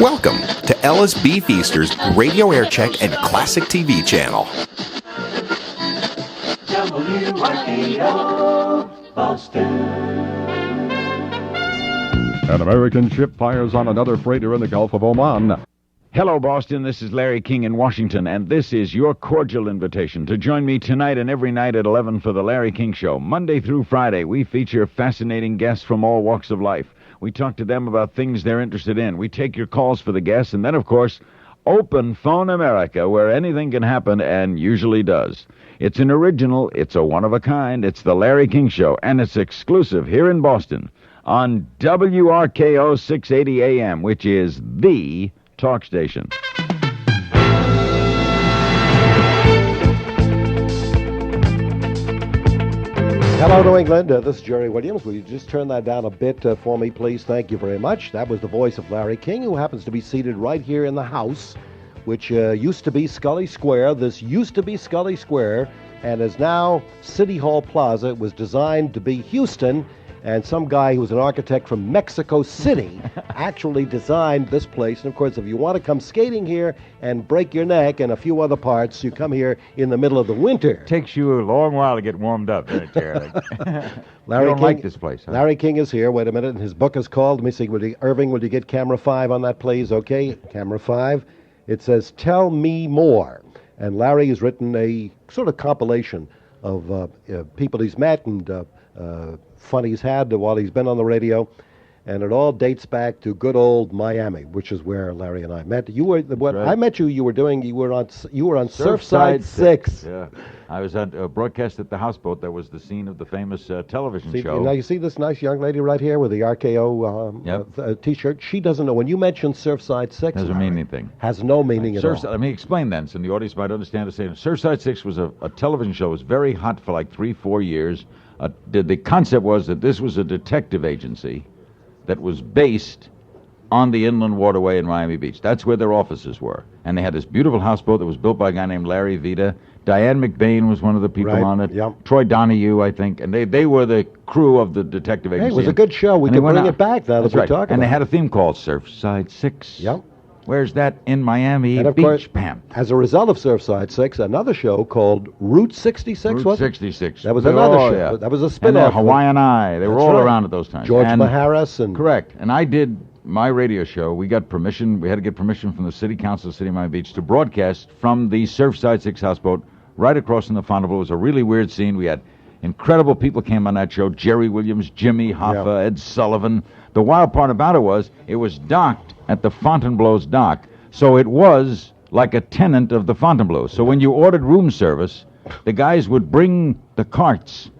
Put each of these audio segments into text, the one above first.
Welcome to LSB Feaster's Radio Aircheck and Classic TV channel. WRKO, Boston. An American ship fires on another freighter in the Gulf of Oman. Hello, Boston. This is Larry King in Washington, and this is your cordial invitation to join me tonight and every night at 11 for The Larry King Show. Monday through Friday, we feature fascinating guests from all walks of life. We talk to them about things they're interested in. We take your calls for the guests, and then, of course, Open Phone America, where anything can happen and usually does. It's an original, it's a one-of-a-kind, it's The Larry King Show, and it's exclusive here in Boston on WRKO 680 AM, which is the talk station. Hello, New England. This is Jerry Williams. Will you just turn that down a bit for me, please? Thank you very much. That was the voice of Larry King, who happens to be seated right here in the house, which used to be Scully Square. This used to be Scully Square and is now City Hall Plaza. It was designed to be Houston, and some guy who was an architect from Mexico City actually designed this place. And, of course, if you want to come skating here and break your neck and a few other parts, you come here in the middle of the winter. Takes you a long while to get warmed up, doesn't it, Jerry? Larry you don't King, like this place, huh? Larry King is here. Wait a minute. And his book is called, let me see, Irving, will you get camera 5 on that, please? Okay, camera 5. It says, Tell Me More. And Larry has written a sort of compilation of people he's met and fun he's had while he's been on the radio, and it all dates back to good old Miami, which is where Larry and I met. You were right. I met you. You were on Surfside 6. Yeah, I was at a broadcast at the houseboat that was the scene of the famous television See, show. now you see this nice young lady right here with the RKO T-shirt. She doesn't know when you mention Surfside 6. Doesn't mean anything. Has no meaning at all. Let me explain then, so the audience might understand the same. Surfside 6 was a television show. It was very hot for like 3-4 years. The concept was that this was a detective agency that was based on the inland waterway in Miami Beach. That's where their offices were. And they had this beautiful houseboat that was built by a guy named Larry Vida. Diane McBain was one of the people on it. Yep. Troy Donahue, I think. And they were the crew of the detective agency. Hey, it was a good show. We could bring it back now that we're talking about it. And they had a theme called Surfside 6. Yep. Where's that in Miami and of Beach, course, Pam? As a result of Surfside 6, another show called Route 66, Route 66. That was another show. Yeah. That was a And spin-off. Hawaiian Eye. They were all right. around at those times. George Maharis and... Correct. And I did my radio show. We got permission. We had to get permission from the City Council of the City of Miami Beach to broadcast from the Surfside 6 houseboat right across from the Fontainebleau. It was a really weird scene. We had incredible people came on that show. Jerry Williams, Jimmy Hoffa, Ed Sullivan. The wild part about it was docked at the Fontainebleau's dock. So it was like a tenant of the Fontainebleau. So when you ordered room service, the guys would bring the carts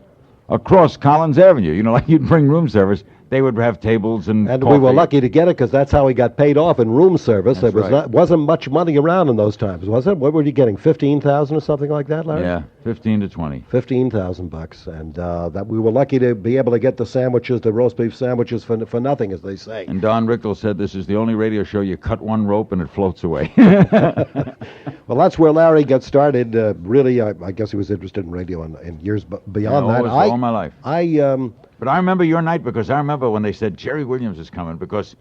across Collins Avenue. You know, like you'd bring room service. They would have tables and And coffee. we were lucky to get it because that's how he got paid off in room service. That's There was right. wasn't much money around in those times, was it? What were you getting, 15,000 or something like that, Larry? Yeah, 15 to 20. 15,000 bucks, and that we were lucky to be able to get the sandwiches, the roast beef sandwiches, for nothing, as they say. And Don Rickles said this is the only radio show you cut one rope and it floats away. Well, that's where Larry got started. Really, I guess he was interested in radio in years beyond that. All my life. I But I remember your night because I remember when they said Jerry Williams is coming because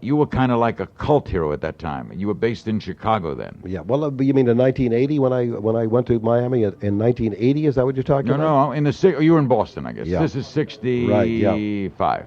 you were kind of like a cult hero at that time. You were based in Chicago then. yeah. Well, you mean in 1980 when I went to Miami in 1980? Is that what you're talking about? No. You were in Boston, I guess. Yeah. This is 65. Right, yeah.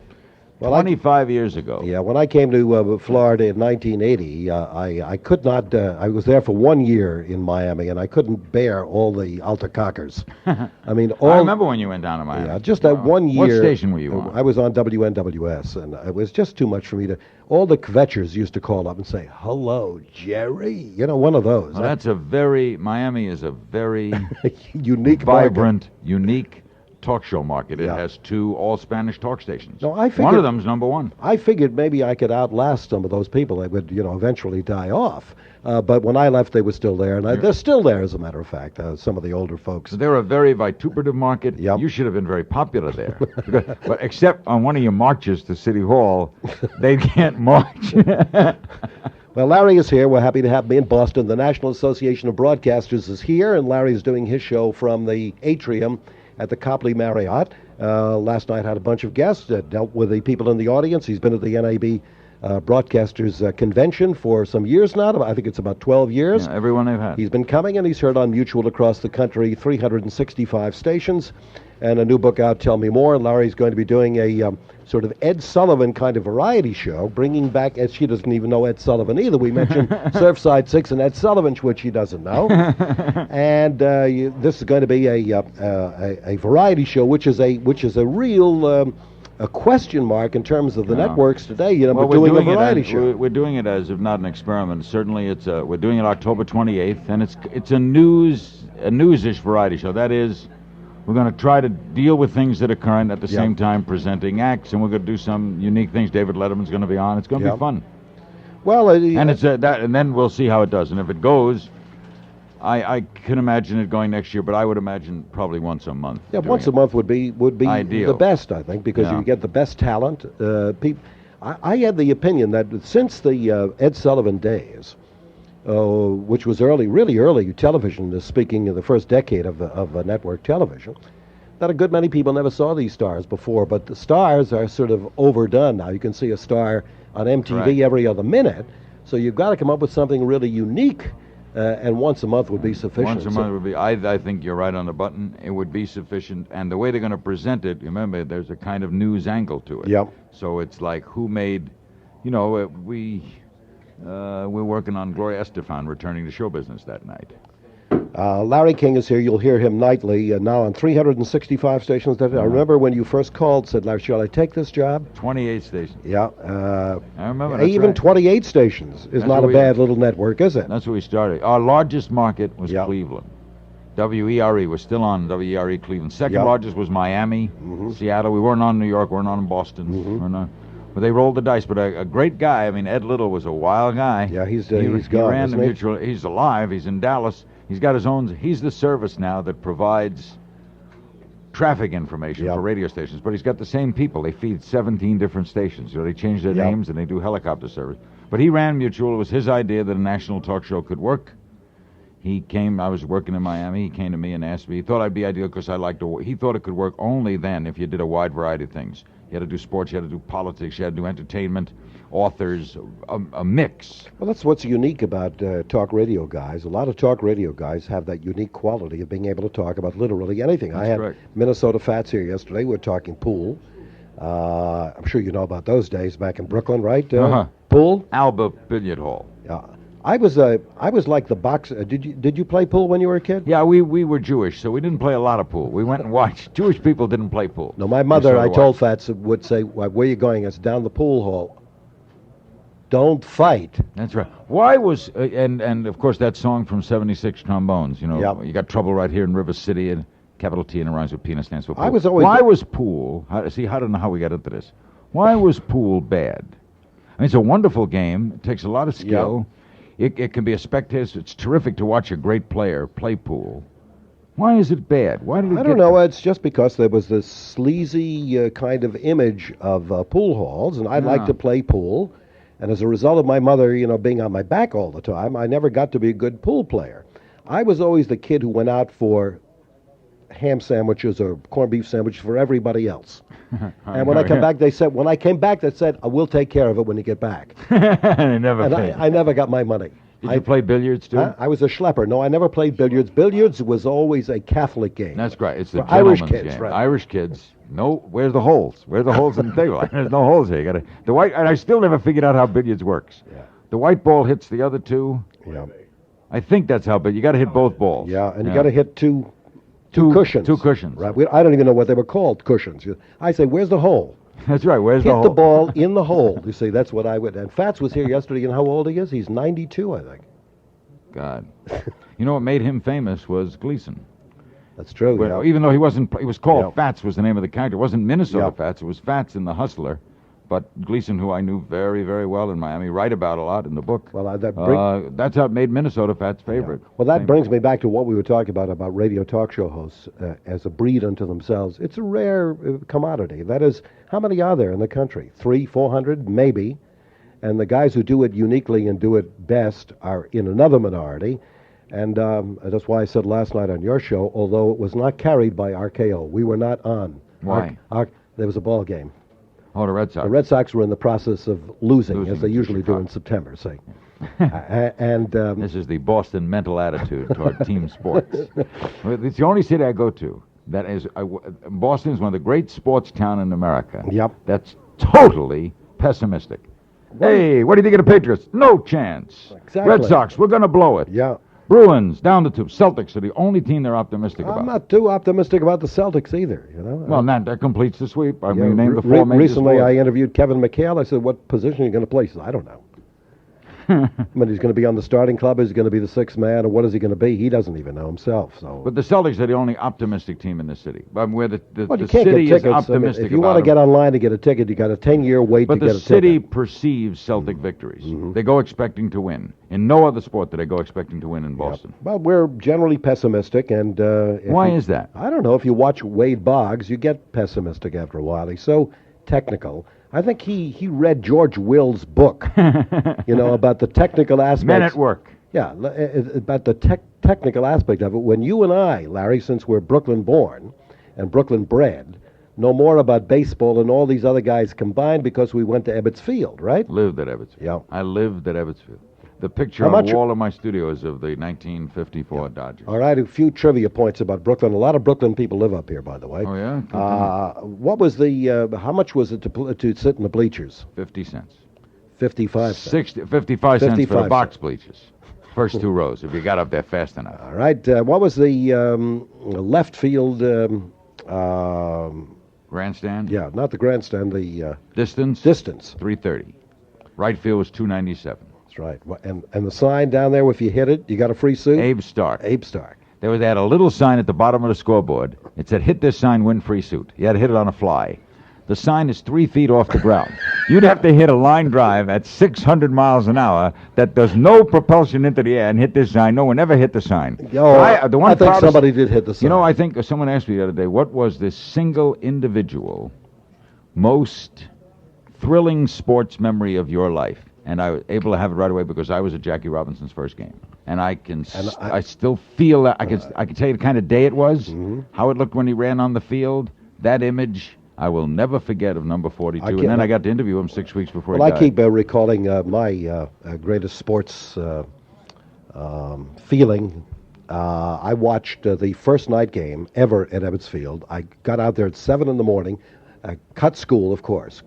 Well, 25 years ago. Yeah, when I came to Florida in 1980, I could not. I was there for 1 year in Miami, and I couldn't bear all the alta cockers. I mean, I remember when you went down to Miami. Yeah, just that 1 year. What station were you on? I was on WNWS, and it was just too much for me to. All the kvetchers used to call up and say, "Hello, Jerry." You know, one of those. Well, Miami is a very unique, vibrant, unique talk show market. It Yeah. has 2 all-Spanish talk stations. No, I one figured- of them's number 1. I figured maybe I could outlast some of those people. They would, eventually die off. But when I left, they were still there, and they're still there, as a matter of fact. Some of the older folks. So they're a very vituperative market. Yep. You should have been very popular there. But except on one of your marches to City Hall, they can't march. Well, Larry is here. We're happy to have him in Boston. The National Association of Broadcasters is here, and Larry's doing his show from the atrium at the Copley Marriott. Last night had a bunch of guests that dealt with the people in the audience. He's been at the NAB Broadcasters Convention for some years now. I think it's about 12 years. Yeah, everyone they've had. He's been coming, and he's heard on Mutual across the country, 365 stations, and a new book out, Tell Me More. Larry's going to be doing a sort of Ed Sullivan kind of variety show, bringing back, and she doesn't even know Ed Sullivan either. We mentioned Surfside 6 and Ed Sullivan, which she doesn't know. And this is going to be a variety show, which is a real a question mark in terms of the networks today. You know, well, we're doing a variety show. We're doing it as, if not an experiment, certainly it's we're doing it October 28th, and it's a news-ish variety show. That is, we're going to try to deal with things that are current at the same time presenting acts, and we're going to do some unique things. David Letterman's going to be on. It's going to be fun. Well, and it's that, and then we'll see how it does. And if it goes, I can imagine it going next year, but I would imagine probably once a month. Yeah, once a month would be ideal. The best, I think, because you get the best talent. I had the opinion that since the Ed Sullivan days, which was really early television, speaking of the first decade of network television, that a good many people never saw these stars before. But the stars are sort of overdone now. You can see a star on MTV every other minute, so you've got to come up with something really unique. And once a month would be sufficient. Once a month would be, I think you're right on the button. It would be sufficient. And the way they're going to present it, remember, there's a kind of news angle to it. Yep. So it's like who made, we're working on Gloria Estefan returning to show business that night. Larry King is here. You'll hear him nightly now on 365 stations. I remember when you first called, said, Larry, shall I take this job? 28 stations. Yeah. I remember. Even 28 stations is not a bad little network, is it? That's where we started. Our largest market was Cleveland. WERE was still on WERE Cleveland. Second largest was Miami, Seattle. We weren't on New York. We weren't on Boston. We're not. But they rolled the dice. But a great guy. I mean, Ed Little was a wild guy. Yeah, he's he gone. Ran the Mutual. He's alive. He's in Dallas. He's got his own. He's the service now that provides traffic information for radio stations. But he's got the same people. They feed 17 different stations. They change their names and they do helicopter service. But he ran Mutual. It was his idea that a national talk show could work. He came. I was working in Miami. He came to me and asked me. He thought I'd be ideal because I liked to. He thought it could work only then if you did a wide variety of things. You had to do sports. You had to do politics. You had to do entertainment. Authors, a mix. Well, that's what's unique about talk radio guys. A lot of talk radio guys have that unique quality of being able to talk about literally anything. I had Minnesota Fats here yesterday. We were talking pool. I'm sure you know about those days back in Brooklyn, right? Pool? Alba Billiard Hall. Yeah. I was like the box. Did you play pool when you were a kid? Yeah, we were Jewish, so we didn't play a lot of pool. We went and watched. Jewish people didn't play pool. No, my mother, I told Fats, would say, "Where are you going?" It's down the pool hall. Don't fight. That's right. Why was and of course that song from '76 Trombones? You got trouble right here in River City, and capital T and it rhymes with P and it stands for pool. Why was pool? I don't know how we got into this. Why was pool bad? I mean, it's a wonderful game. It takes a lot of skill. It can be a spectator. It's terrific to watch a great player play pool. Why is it bad? Why did it? I don't know. It's just because there was this sleazy kind of image of pool halls, and I'd like to play pool. And as a result of my mother, being on my back all the time, I never got to be a good pool player. I was always the kid who went out for ham sandwiches or corned beef sandwiches for everybody else. And when I come back, they said, I will take care of it when you get back. They never paid. I never got my money. Did you play billiards, too? I was a schlepper. No, I never played billiards. Billiards was always a Catholic game. That's right. It's the Irish gentleman's kids, game. right. Irish kids. No, where's the holes? Where's the holes in the table? There's no holes here. You got the white. And I still never figured out how billiards works. Yeah. The white ball hits the other two. Yeah. I think that's how big. You got to hit both balls. Yeah, and you got to hit two cushions. Two cushions. Right. I don't even know what they were called. Cushions. I say, where's the hole? That's right. Where's the hole? Hit the ball in the hole. You see, that's what I would. And Fats was here yesterday. You know how old he is? He's 92, I think. God. You know what made him famous was Gleason. That's true. But even though he was called Fats was the name of the character. It wasn't Minnesota Fats. It was Fats in The Hustler. But Gleason, who I knew very, very well in Miami, write about a lot in the book. Well, that's how it made Minnesota Fats favorite. Yeah. Well, that brings me back to what we were talking about radio talk show hosts as a breed unto themselves. It's a rare commodity. That is, how many are there in the country? 300, 400, maybe. And the guys who do it uniquely and do it best are in another minority. And that's why I said last night on your show, although it was not carried by RKO, we were not on. Why? There was a ball game. Oh, the Red Sox. The Red Sox were in the process of losing as they to usually do in Chicago. September, say. And This is the Boston mental attitude toward team sports. It's the only city I go to that is... Boston is one of the great sports town in America. Yep. That's totally pessimistic. Hey, what do you think of the Patriots? No chance. Exactly. Red Sox, we're going to blow it. yeah, Bruins, down the tube. Celtics are the only team they're optimistic about. I'm not too optimistic about the Celtics either. You know. Well, that completes the sweep. I Yeah, mean, name the four major recently, sports. I interviewed Kevin McHale. I said, "What position are you going to play?" He said, "I don't know." I mean, he's going to be on the starting club. Is he going to be the sixth man, or what is he going to be? He doesn't even know himself. So, But the Celtics are the only optimistic team in the city. Where the well, you the can't city get is tickets. I mean, optimistic if you about want to them. get online to get a ticket, you got a 10-year wait But to the get a city ticket. perceives Celtic victories. They go expecting to win. In no other sport do they go expecting to win in Boston. Well, we're generally pessimistic, and Why is that? I don't know. If you watch Wade Boggs, you get pessimistic after a while. He's so technical. I think he read George Will's book, about the technical aspects. Men at work. Yeah, about the technical aspect of it. When you and I, Larry, since we're Brooklyn born and Brooklyn bred, know more about baseball than all these other guys combined because we went to Ebbets Field, right? Lived at Ebbets Field. Yeah. I lived at Ebbets Field. The picture How on much- the wall of my studio is of the 1954 Dodgers. All right, a few trivia points about Brooklyn. A lot of Brooklyn people live up here, by the way. Oh, yeah? What was how much was it to sit in the bleachers? 50 cents. 55 cents. 55 cents for 55 the box bleachers. First two rows, if you got up there fast enough. All right, what was the left field, Grandstand? yeah, not the grandstand, the Distance? distance. 330. Right field was 297. That's right. And the sign down there, if you hit it, you got a free suit? Abe Stark. Abe Stark. They had a little sign at the bottom of the scoreboard. It said, hit this sign, win free suit. You had to hit it on a fly. The sign is 3 feet off the ground. You'd have to hit a line drive at 600 miles an hour that does no propulsion into the air and hit this sign. No one ever hit the sign. Oh, I think proudest- somebody did hit the sign. I think someone asked me the other day, what was the single individual most thrilling sports memory of your life? And I was able to have it right away because I was at Jackie Robinson's first game. And I still feel that. I can tell you the kind of day it was, how it looked when he ran on the field. That image I will never forget of number 42. And then I got to interview him 6 weeks before he died. I keep recalling my greatest sports feeling. I watched the first night game ever at Ebbets Field. I got out there at 7 in the morning, cut school, of course.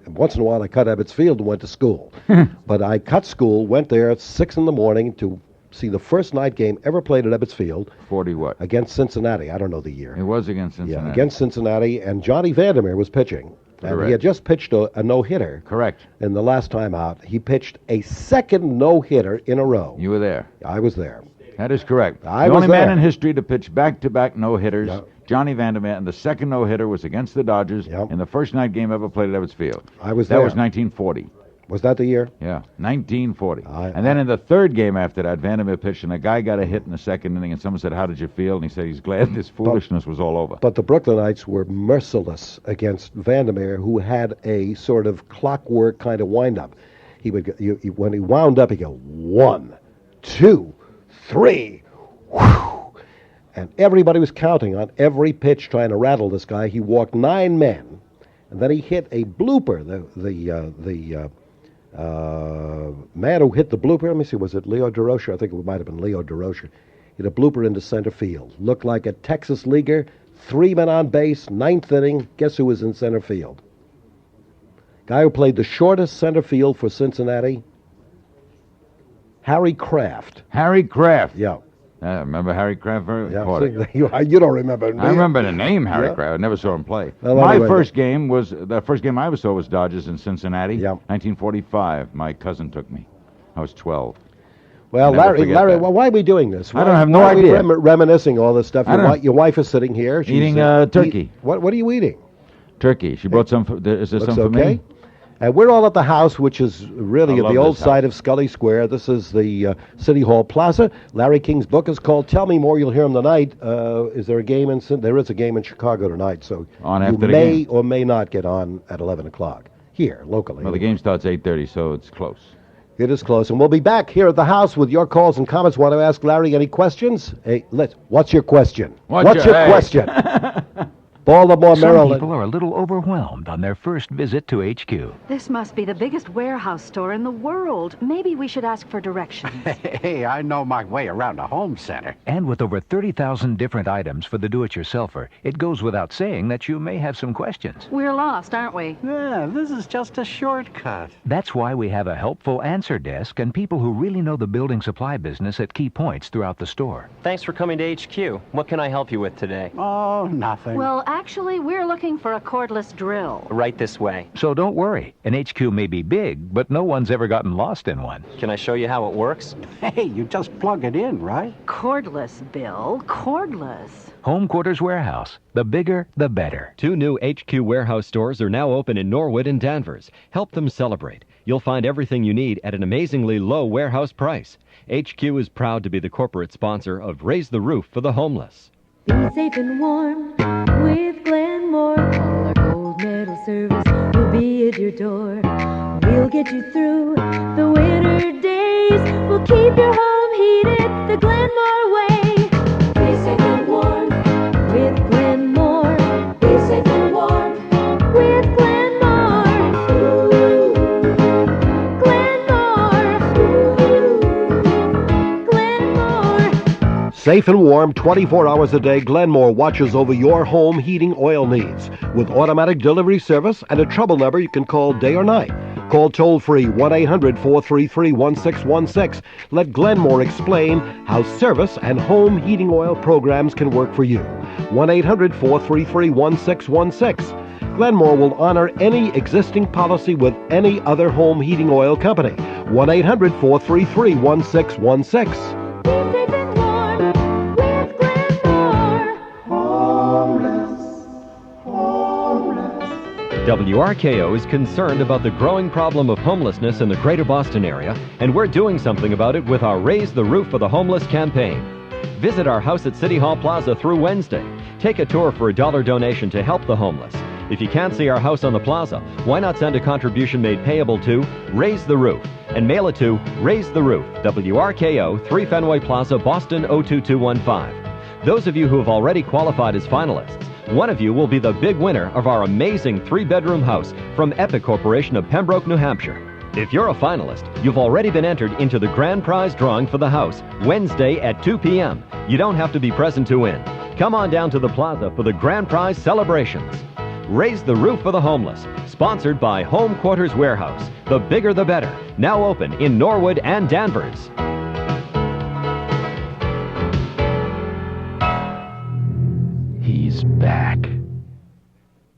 And once in a while, I cut Ebbets Field and went to school. But I cut school, went there at 6 in the morning to see the first night game ever played at Ebbets Field. 40 what? Against Cincinnati. I don't know the year. It was against Cincinnati. Yeah, against Cincinnati, and Johnny Vandermeer was pitching. And Correct. he had just pitched a no-hitter. Correct. In the last time out. He pitched a second no-hitter in a row. You were there. I was there. That is correct. I the was only man there. in history to pitch back-to-back no-hitters, Yeah. Johnny Vandermeer, and the second no-hitter was against the Dodgers Yep. in the first night game ever played at Ebbets Field. I was That there. was 1940. Was that the year? Yeah, 1940. And then in the third game after that, Vandermeer pitched, and a guy got a hit in the second inning, and someone said, how did you feel? And he said he's glad this foolishness was all over. But the Brooklynites were merciless against Vandermeer, who had a sort of clockwork kind of wind-up. He would when he wound up, he'd go 1, 2, 3, whew, and everybody was counting on every pitch trying to rattle this guy. He walked 9 men, and then he hit a blooper. The man who hit the blooper, let me see, was it Leo DeRocher? I think it might have been Leo DeRocher. Hit a blooper into center field. Looked like a Texas leaguer. 3 men on base, 9th inning. Guess who was in center field? Guy who played the shortest center field for Cincinnati, Harry Kraft. Harry Kraft. Yeah. Remember Harry Kraft? Yeah. See, you don't remember. I remember the name Harry Yeah. Kraft. I never saw him play. Well, My anyway, first game was, the first game I ever saw was Dodgers in Cincinnati, Yeah. 1945. My cousin took me. I was 12. Well, Never Larry, forget that. well, why are we doing this? I don't have no why are we idea. reminiscing all this stuff. I don't know. Your wife is sitting here. She's, Eating turkey. What are you eating? Turkey. She brought some. Is there Looks some for okay. me? And we're all at the house, which is really I at love the old this house. side of Scully Square. This is the City Hall Plaza. Larry King's book is called "Tell Me More." You'll hear him tonight. Is there a game in? There is a game in Chicago tonight, so On you after the may game. or may not get on at 11 o'clock here locally. Well, the game starts 8:30, so it's close. It is close, and we'll be back here at the house with your calls and comments. Want to ask Larry any questions? Hey, what's your question? What's your your- hey. question? Baltimore, Some Maryland. people are a little overwhelmed on their first visit to HQ. This must be the biggest warehouse store in the world. Maybe we should ask for directions. Hey, I know my way around a home center. And with over 30,000 different items for the do-it-yourselfer, it goes without saying that you may have some questions. We're lost, aren't we? Yeah, this is just a shortcut. That's why we have a helpful answer desk and people who really know the building supply business at key points throughout the store. Thanks for coming to HQ. What can I help you with today? Oh, nothing. Well, actually, we're looking for a cordless drill. Right this way. So don't worry. An HQ may be big, but no one's ever gotten lost in one. Can I show you how it works? Hey, you just plug it in, right? Cordless, Bill. Cordless. Home Quarters Warehouse. The bigger, the better. 2 new HQ warehouse stores are now open in Norwood and Danvers. Help them celebrate. You'll find everything you need at an amazingly low warehouse price. HQ is proud to be the corporate sponsor of Raise the Roof for the Homeless. Be safe and warm with Glenmore. All our gold medal service will be at your door. We'll get you through the winter days. We'll keep your home heated the Glenmore way. Be safe and warm with Glenmore. Be safe and warm with Glenmore. Ooh, Glenmore. Ooh, Glenmore. Safe and warm 24 hours a day, Glenmore watches over your home heating oil needs with automatic delivery service and a trouble number you can call day or night. Call toll-free 1-800-433-1616. Let Glenmore explain how service and home heating oil programs can work for you. 1-800-433-1616. Glenmore will honor any existing policy with any other home heating oil company. 1-800-433-1616. Be safe and warm with Glenmore. WRKO is concerned about the growing problem of homelessness in the greater Boston area, and we're doing something about it with our Raise the Roof for the Homeless campaign. Visit our house at City Hall Plaza through Wednesday. Take a tour for a $1 donation to help the homeless. If you can't see our house on the plaza, why not send a contribution made payable to Raise the Roof and mail it to Raise the Roof, WRKO, 3 Fenway Plaza, Boston 02215. Those of you who have already qualified as finalists, one of you will be the big winner of our amazing 3-bedroom house from Epic Corporation of Pembroke, New Hampshire. If you're a finalist, you've already been entered into the grand prize drawing for the house, Wednesday at 2 p.m. You don't have to be present to win. Come on down to the plaza for the grand prize celebrations. Raise the Roof for the Homeless, sponsored by Home Quarters Warehouse. The bigger the better. Now open in Norwood and Danvers. He's back.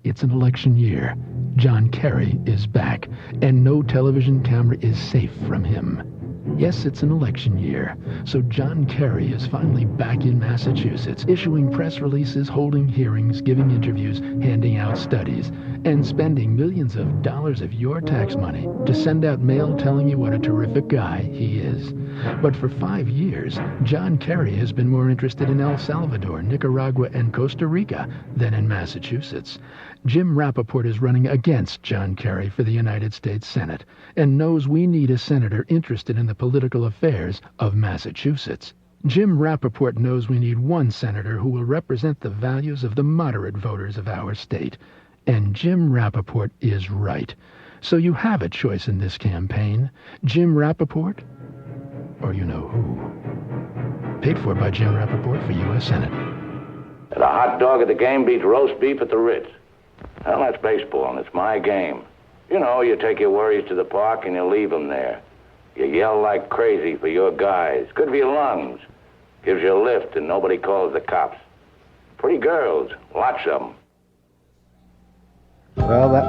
It's an election year. John Kerry is back, and no television camera is safe from him. Yes, it's an election year, so John Kerry is finally back in Massachusetts, issuing press releases, holding hearings, giving interviews, handing out studies, and spending millions of dollars of your tax money to send out mail telling you what a terrific guy he is. But for 5 years, John Kerry has been more interested in El Salvador, Nicaragua, and Costa Rica than in Massachusetts. Jim Rappaport is running against John Kerry for the United States Senate and knows we need a senator interested in the political affairs of Massachusetts. Jim Rappaport knows we need one senator who will represent the values of the moderate voters of our state. And Jim Rappaport is right. So you have a choice in this campaign. Jim Rappaport, or you know who. Paid for by Jim Rappaport for U.S. Senate. And a hot dog at the game beats roast beef at the Ritz. Well, that's baseball, and it's my game. You know, you take your worries to the park and you leave them there. You yell like crazy for your guys. Good for your lungs. Gives you a lift and nobody calls the cops. Pretty girls, lots of them. Well, that...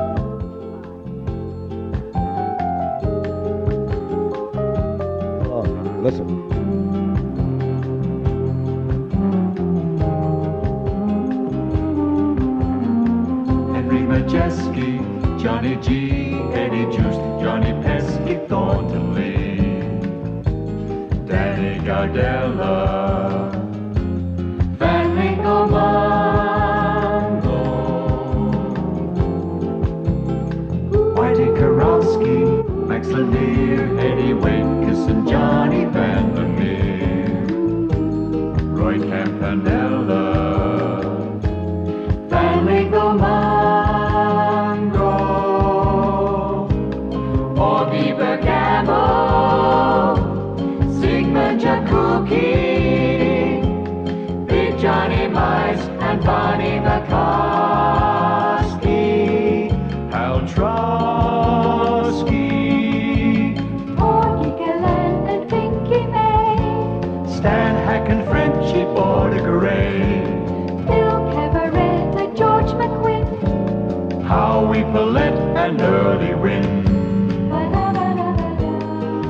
Oh, listen. Henry Majeski, Johnny G, Eddie Juice, Johnny Pesky, Thornton Lee, Danny Gardella, Van Winkle Mongo, Whitey Karofsky, Max Lanier, Eddie Wakeus, and Johnny Vandermeer, Roy Campanella, Van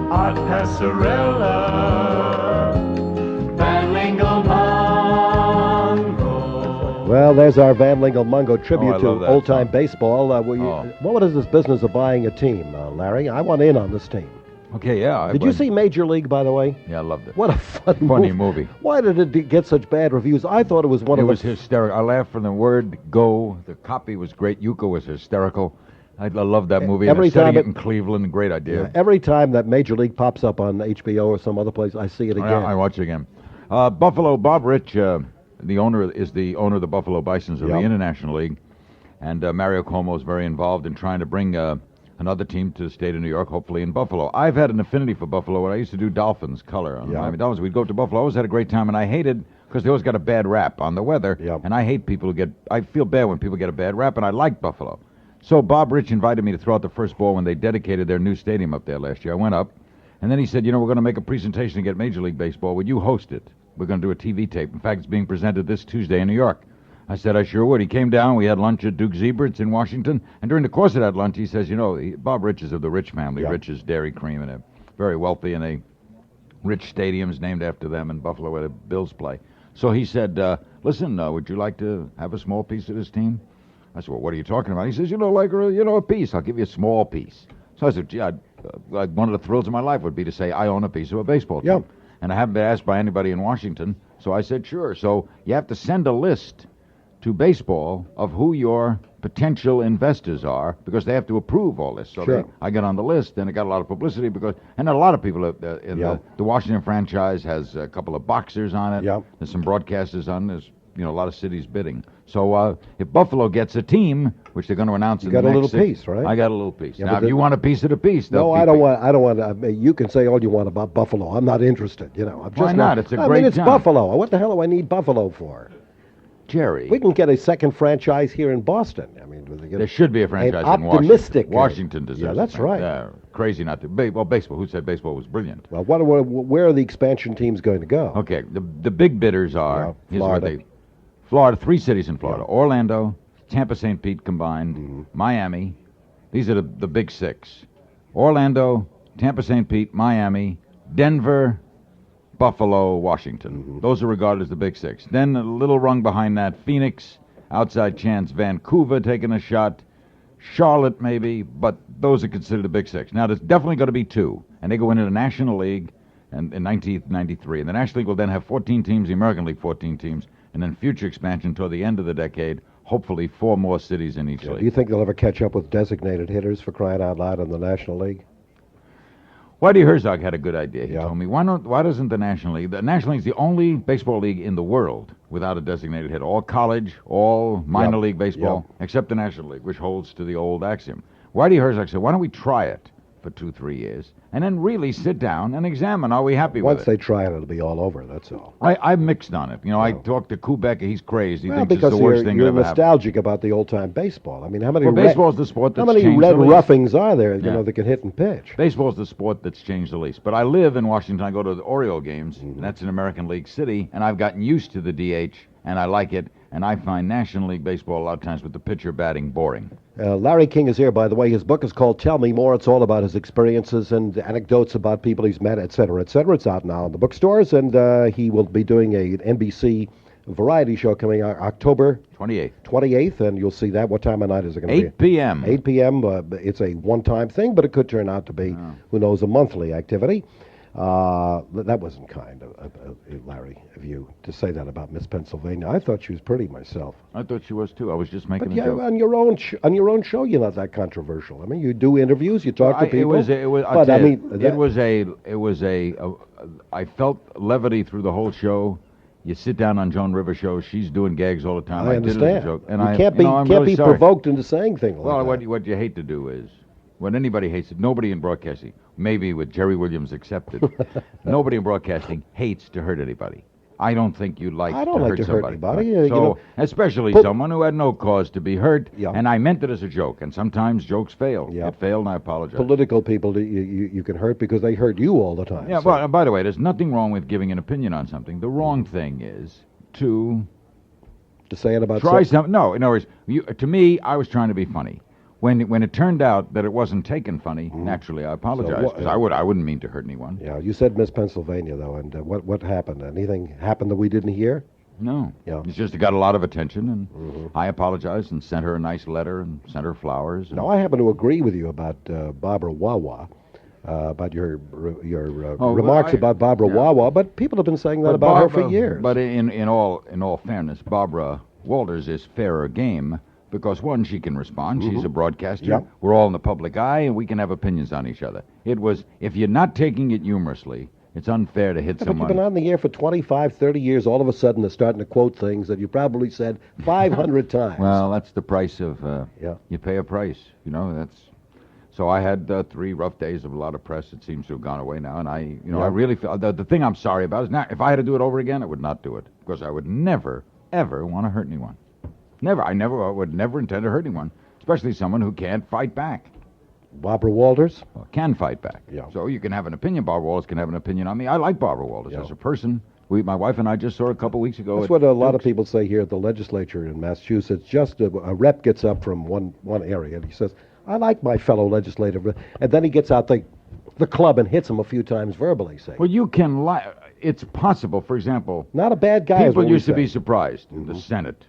Art Passarella, Van Lingle Mungo. Well, there's our Van Lingle Mungo tribute I to love that old-time song. baseball. What is this business of buying a team, Larry? I want in on this team. Okay, yeah. Did you see Major League, by the way? Yeah, I loved it. What a Funny movie. Why did it get such bad reviews? I thought it was one It of was the... hysterical. I laughed from the word go. The copy was great. Yuko was hysterical. I love that movie. Every And setting time it in Cleveland, great idea. Yeah, every time that Major League pops up on HBO or some other place, I see it again. I watch it again. Buffalo, Bob Rich, the owner of the Buffalo Bisons of the International League, and Mario Cuomo is very involved in trying to bring another team to the state of New York, hopefully in Buffalo. I've had an affinity for Buffalo when I used to do Dolphins color on the Miami Dolphins. We'd go to Buffalo. I always had a great time, and I hated because they always got a bad rap on the weather. And I hate people who I feel bad when people get a bad rap, and I like Buffalo. So Bob Rich invited me to throw out the first ball when they dedicated their new stadium up there last year. I went up, and then he said, we're going to make a presentation to get Major League Baseball. Would you host it? We're going to do a TV tape. In fact, it's being presented this Tuesday in New York. I said I sure would. He came down. We had lunch at Duke Zebert's in Washington. And during the course of that lunch, he says, Bob Rich is of the Rich family. Rich is Dairy Cream, and they're very wealthy, and they Rich stadiums named after them in Buffalo where the Bills play. So he said, listen, would you like to have a small piece of this team? I said, well, what are you talking about? He says, a piece. I'll give you a small piece. So I said, gee, one of the thrills of my life would be to say I own a piece of a baseball team. And I haven't been asked by anybody in Washington, so I said, sure. So you have to send a list to baseball of who your potential investors are because they have to approve all this. So I got on the list, and it got a lot of publicity and a lot of people in the Washington franchise has a couple of boxers on it. There's some broadcasters on it. There's a lot of cities bidding. So if Buffalo gets a team, which they're going to announce in the next You got a little piece, right? I got a little piece. Now, if you want a piece of the piece, no, I don't want. You can say all you want about Buffalo. I'm not interested. Why not? It's a great it's town. Buffalo. What the hell do I need Buffalo for? Jerry. We can get a second franchise here in Boston. There should be a franchise in optimistic. Washington deserves. Yeah, that's right. Crazy not to. Baseball. Who said baseball was brilliant? Well, where are the expansion teams going to go? Okay, the big bidders are Florida, 3 cities in Florida: Orlando, Tampa, St. Pete combined, Miami. These are the big 6: Orlando, Tampa, St. Pete, Miami, Denver, Buffalo, Washington. Those are regarded as the big 6. Then a little rung behind that: Phoenix, outside chance Vancouver taking a shot, Charlotte maybe, but those are considered the big 6. Now, there's definitely going to be 2, and they go into the National League in 1993. And the National League will then have 14 teams, the American League 14 teams, and then future expansion toward the end of the decade, hopefully 4 more cities in each league. Do you think they'll ever catch up with designated hitters, for crying out loud, in the National League? Whitey Herzog had a good idea. He told me, why doesn't the National League... The National League is the only baseball league in the world without a designated hitter. All college, all minor league baseball, except the National League, which holds to the old axiom. Whitey Herzog said, why don't we try it for 2-3 years and then really sit down and examine, are we happy with it? Once they try it, it'll be all over, that's all. I'm mixed on it. I talked to Kubek, he's crazy. He thinks it's the worst thing that ever happened. You're nostalgic about the old-time baseball. I mean, how many baseball's the sport that's changed the least. How many red roughings are there, that can hit and pitch? Baseball's the sport that's changed the least. But I live in Washington. I go to the Oriole games, and that's an American League city, and I've gotten used to the DH, and I like it, and I find National League baseball a lot of times with the pitcher batting boring. Larry King is here, by the way. His book is called Tell Me More. It's all about his experiences and anecdotes about people he's met, et cetera, et cetera. It's out now in the bookstores, and he will be doing an NBC variety show coming out October 28th, and you'll see that. What time of night is it going to be? 8 p.m. 8 p.m. It's a one-time thing, but it could turn out to be, who knows, a monthly activity. That wasn't kind of Larry, of you to say that about Miss Pennsylvania. I thought she was pretty myself. I thought she was too. I was just making a joke. On your own show, you're not that controversial. I mean, you do interviews, you talk to people. I felt levity through the whole show. You sit down on Joan Rivers' show; she's doing gags all the time. I understand. Did it as a joke, and you can't be provoked into saying things like that. Well, what you hate to do is, when anybody hates it, nobody in broadcasting, maybe with Jerry Williams accepted, nobody in broadcasting hates to hurt anybody. I don't think you like to hurt somebody. Especially someone who had no cause to be hurt, and I meant it as a joke, and sometimes jokes fail. It failed, and I apologize. Political people you can hurt because they hurt you all the time. Yeah, well, by the way, there's nothing wrong with giving an opinion on something. The wrong thing is to say it about something. No, in other words, to me, I was trying to be funny. When it turned out that it wasn't taken funny, naturally I apologized, because I wouldn't mean to hurt anyone. Yeah, you said Miss Pennsylvania, though, and what happened? Anything happened that we didn't hear? No. Yeah. It's just it got a lot of attention, and I apologized and sent her a nice letter and sent her flowers. And Now, I happen to agree with you about Barbara Wawa, about your remarks about Barbara Wawa, but people have been saying that about her for years. But in all fairness, Barbara Walters is fairer game because, one, she can respond. She's a broadcaster. Yep. We're all in the public eye, and we can have opinions on each other. It was, if you're not taking it humorously, it's unfair to hit But someone. you've been on the air for 25, 30 years. All of a sudden, they're starting to quote things that you probably said 500 times. Well, that's the price of, you pay a price, that's... So I had 3 rough days of a lot of press. It seems to have gone away now, and I really feel... The thing I'm sorry about is now, if I had to do it over again, I would not do it, because I would never, ever want to hurt anyone. Never. I would never intend to hurt anyone, especially someone who can't fight back. Barbara Walters? Well, can fight back. Yeah. So you can have an opinion. Barbara Walters can have an opinion on me. I like Barbara Walters as a person. My wife and I just saw her a couple weeks ago. That's what a lot of people say here at the legislature in Massachusetts. Just a rep gets up from one area and he says, I like my fellow legislative. And then he gets out the club and hits him a few times verbally, say. Well, you can lie. It's possible, for example. Not a bad guy. People used to be surprised in the Senate.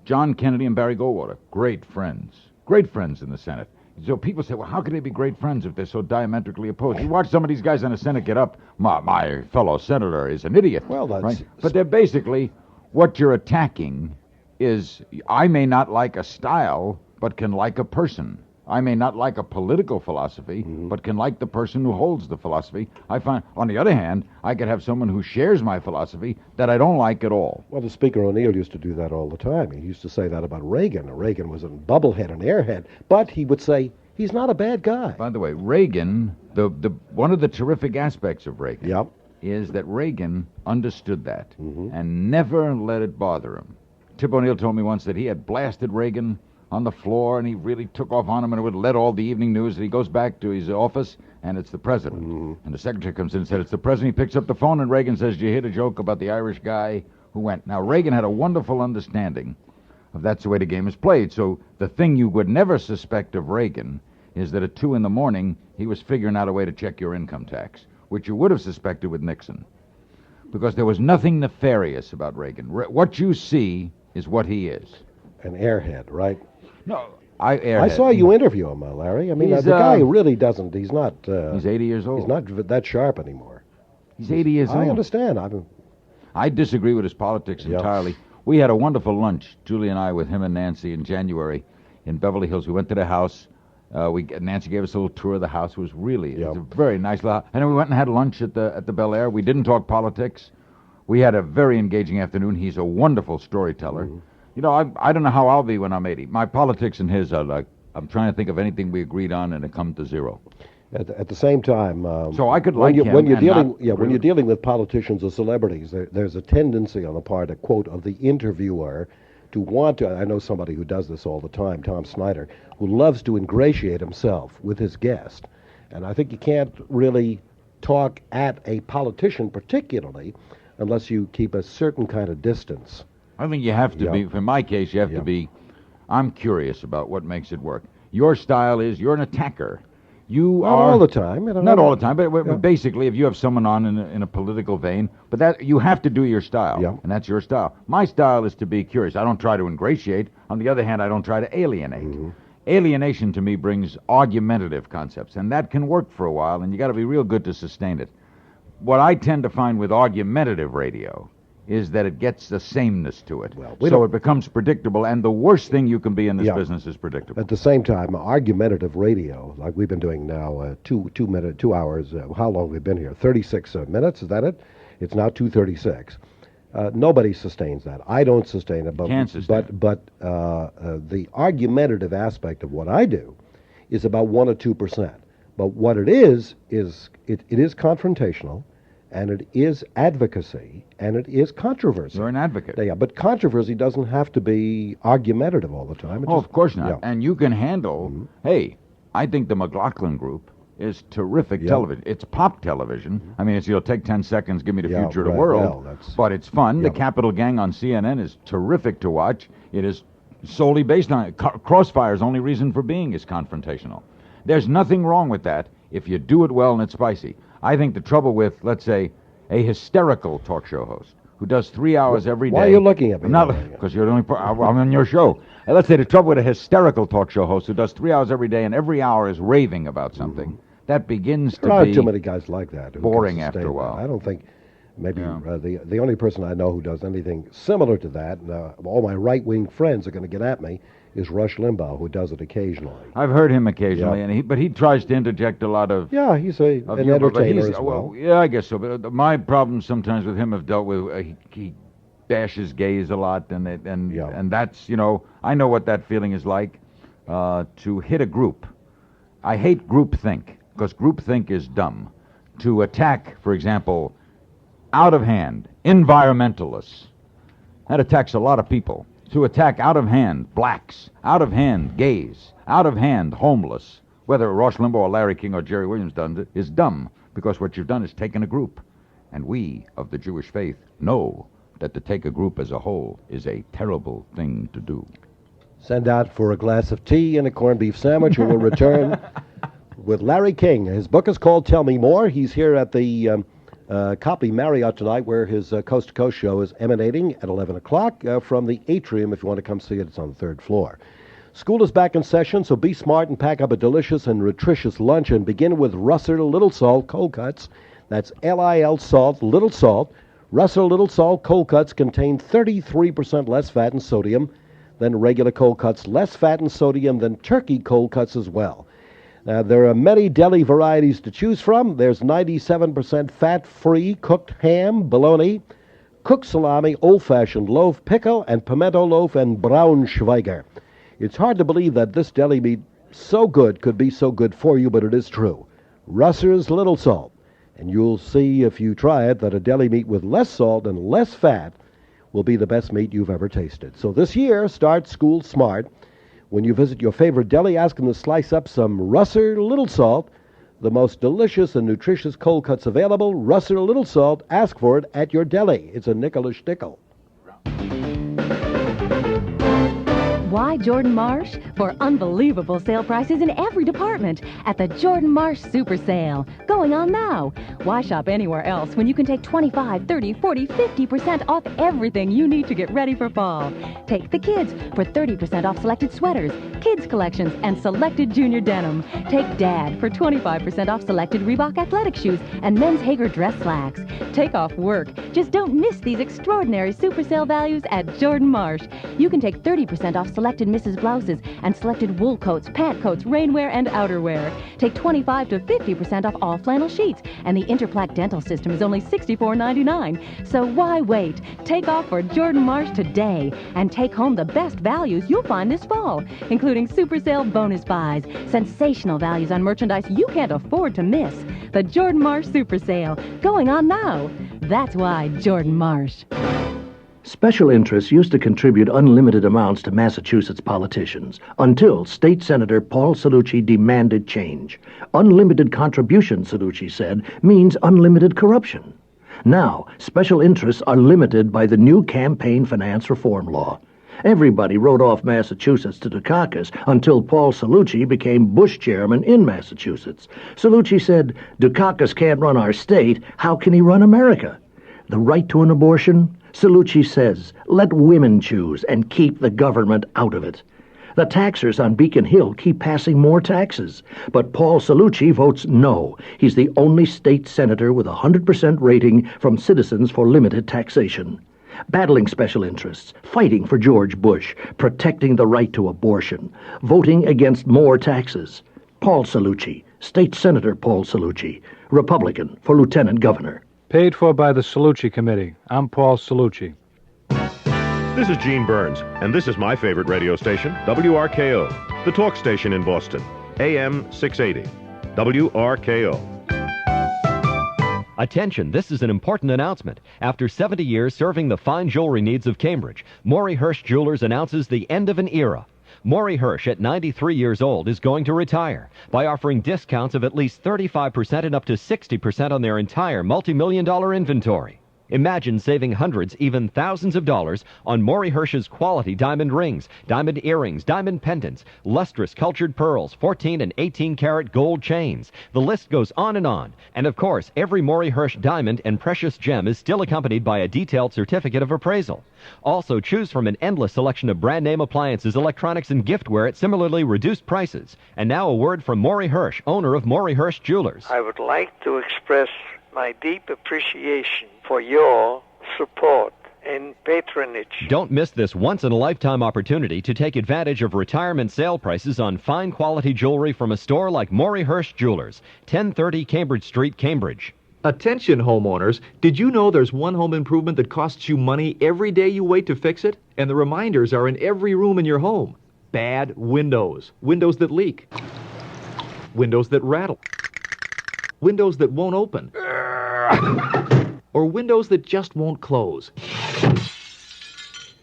John Kennedy and Barry Goldwater, great friends. Great friends in the Senate. So people say, well, how could they be great friends if they're so diametrically opposed? You watch some of these guys in the Senate get up, my fellow senator is an idiot. Well, that's... Right? But they're basically, what you're attacking is, I may not like a style, but can like a person. I may not like a political philosophy, but can like the person who holds the philosophy. I find, on the other hand, I could have someone who shares my philosophy that I don't like at all. Well, the Speaker O'Neill used to do that all the time. He used to say that about Reagan. Reagan was a bubblehead, an airhead, but he would say, he's not a bad guy. By the way, Reagan, one of the terrific aspects of Reagan is that Reagan understood that and never let it bother him. Tip O'Neill told me once that he had blasted Reagan on the floor, and he really took off on him, and it would let all the evening news. And he goes back to his office, and it's the president. And the secretary comes in and said, it's the president. He picks up the phone, and Reagan says, did you hear the joke about the Irish guy who went? Now, Reagan had a wonderful understanding of that's the way the game is played. So the thing you would never suspect of Reagan is that at 2 a.m, he was figuring out a way to check your income tax, which you would have suspected with Nixon, because there was nothing nefarious about Reagan. What you see is what he is. An airhead, right? No, I saw you interview him, Larry. I mean, the guy really doesn't, he's not... he's 80 years old. He's not that sharp anymore. He's 80 years old. I understand. I disagree with his politics entirely. We had a wonderful lunch, Julie and I, with him and Nancy in January in Beverly Hills. We went to the house. Nancy gave us a little tour of the house. It was really it was a very nice little house. And then we went and had lunch at the Bel Air. We didn't talk politics. We had a very engaging afternoon. He's a wonderful storyteller. You know, I don't know how I'll be when I'm 80. My politics and his are like, I'm trying to think of anything we agreed on, and it come to zero. At the same time, so I could like him. When you're dealing with politicians or celebrities, there's a tendency on the part, a quote, of the interviewer to want to. I know somebody who does this all the time, Tom Snyder, who loves to ingratiate himself with his guest, and I think you can't really talk at a politician particularly unless you keep a certain kind of distance. I think you have to be, in my case, you have to be, I'm curious about what makes it work. Your style is, you're an attacker. You are... Not all the time. Not all the time, but basically, if you have someone on in a political vein, but that you have to do your style, and that's your style. My style is to be curious. I don't try to ingratiate. On the other hand, I don't try to alienate. Alienation, to me, brings argumentative concepts, and that can work for a while, and you got to be real good to sustain it. What I tend to find with argumentative radio is that it gets the sameness to it. So it becomes predictable, and the worst thing you can be in this business is predictable. At the same time, argumentative radio, like we've been doing now, 2 hours, how long we've been here? 36 minutes, is that it? It's now 2:36. Nobody sustains that. I don't sustain it, but the argumentative aspect of what I do is about 1 or 2%. But what it is it is confrontational, and it is advocacy, and it is controversy. You're an advocate. Yeah, but controversy doesn't have to be argumentative all the time. Of course not. And you can handle, hey, I think the McLaughlin Group is terrific television. It's pop television. I mean, you'll take 10 seconds, give me the future of the world, but it's fun. The Capital Gang on CNN is terrific to watch. It is solely based on it. Crossfire's only reason for being is confrontational. There's nothing wrong with that if you do it well and it's spicy. I think the trouble with, let's say, a hysterical talk show host who does 3 hours every day. Why are you looking at me? Because you're the only I'm on your show. Let's say the trouble with a hysterical talk show host who does 3 hours every day and every hour is raving about something, that begins There to are be too many guys like that. who boring can after sustain a while. that. I don't think maybe the only person I know who does anything similar to that, and all my right-wing friends are going to get at me, is Rush Limbaugh, who does it occasionally. I've heard him occasionally, but he tries to interject a lot of... Yeah, he's an humor, but entertainer as well. Yeah, I guess so. But my problems sometimes with him have dealt with he bashes gays a lot, and that's, I know what that feeling is like, to hit a group. I hate groupthink, because groupthink is dumb. To attack, for example, out of hand, environmentalists, that attacks a lot of people. To attack out of hand blacks, out of hand gays, out of hand homeless, whether Rush Limbaugh or Larry King or Jerry Williams does it, is dumb, because what you've done is taken a group. And we, of the Jewish faith, know that to take a group as a whole is a terrible thing to do. Send out for a glass of tea and a corned beef sandwich, and we'll return with Larry King. His book is called Tell Me More. He's here at the Copley Marriott tonight, where his Coast to Coast show is emanating at 11 o'clock from the atrium. If you want to come see it, it's on the third floor. School is back in session, so be smart and pack up a delicious and nutritious lunch, and begin with Russer Little Salt Cold Cuts. That's L-I-L Salt, Little Salt. Russer Little Salt Cold Cuts contain 33% less fat and sodium than regular cold cuts, less fat and sodium than turkey cold cuts as well. There are many deli varieties to choose from. There's 97% fat-free cooked ham, bologna, cooked salami, old-fashioned loaf, pickle, and pimento loaf, and Braunschweiger. It's hard to believe that this deli meat so good could be so good for you, but it is true. Russer's Little Salt. And you'll see if you try it that a deli meat with less salt and less fat will be the best meat you've ever tasted. So this year, start school smart. When you visit your favorite deli, ask them to slice up some Russer Little Salt, the most delicious and nutritious cold cuts available. Russer Little Salt. Ask for it at your deli. It's a nickel a shtickel. Why Jordan Marsh? For unbelievable sale prices in every department at the Jordan Marsh Super Sale. Going on now. Why shop anywhere else when you can take 25, 30, 40, 50% off everything you need to get ready for fall? Take the kids for 30% off selected sweaters, kids collections, and selected junior denim. Take Dad for 25% off selected Reebok athletic shoes and men's Hager dress slacks. Take off work. Just don't miss these extraordinary Super Sale values at Jordan Marsh. You can take 30% off selected Mrs. blouses and selected wool coats, pant coats, rainwear, and outerwear. Take 25 to 50% off all flannel sheets, and the Interplaque dental system is only $64.99. So why wait? Take off for Jordan Marsh today and take home the best values you'll find this fall, including Super Sale bonus buys, sensational values on merchandise you can't afford to miss. The Jordan Marsh Super Sale, going on now. That's why Jordan Marsh. Special interests used to contribute unlimited amounts to Massachusetts politicians until State Senator Paul Cellucci demanded change. Unlimited contribution, Cellucci said, means unlimited corruption. Now, special interests are limited by the new campaign finance reform law. Everybody wrote off Massachusetts to Dukakis until Paul Cellucci became Bush chairman in Massachusetts. Cellucci said, Dukakis can't run our state, how can he run America? The right to an abortion? Cellucci says, let women choose and keep the government out of it. The taxers on Beacon Hill keep passing more taxes, but Paul Cellucci votes no. He's the only state senator with a 100% rating from Citizens for Limited Taxation. Battling special interests, fighting for George Bush, protecting the right to abortion, voting against more taxes. Paul Cellucci, State Senator Paul Cellucci, Republican for Lieutenant Governor. Paid for by the Cellucci Committee. I'm Paul Cellucci. This is Gene Burns, and this is my favorite radio station, WRKO, the talk station in Boston, AM 680. WRKO. Attention, this is an important announcement. After 70 years serving the fine jewelry needs of Cambridge, Maury Hirsch Jewelers announces the end of an era. Maury Hirsch, at 93 years old, is going to retire by offering discounts of at least 35% and up to 60% on their entire multi-million-dollar inventory. Imagine saving hundreds, even thousands of dollars on Maury Hirsch's quality diamond rings, diamond earrings, diamond pendants, lustrous cultured pearls, 14 and 18 karat gold chains. The list goes on and on. And of course, every Maury Hirsch diamond and precious gem is still accompanied by a detailed certificate of appraisal. Also, choose from an endless selection of brand name appliances, electronics, and giftware at similarly reduced prices. And now a word from Maury Hirsch, owner of Maury Hirsch Jewelers. I would like to express my deep appreciation for your support and patronage. Don't miss this once-in-a-lifetime opportunity to take advantage of retirement sale prices on fine quality jewelry from a store like Maury Hirsch Jewelers, 1030 Cambridge Street, Cambridge. Attention homeowners, did you know there's one home improvement that costs you money every day you wait to fix it? And the reminders are in every room in your home. Bad windows. Windows that leak. Windows that rattle. Windows that won't open. Or windows that just won't close.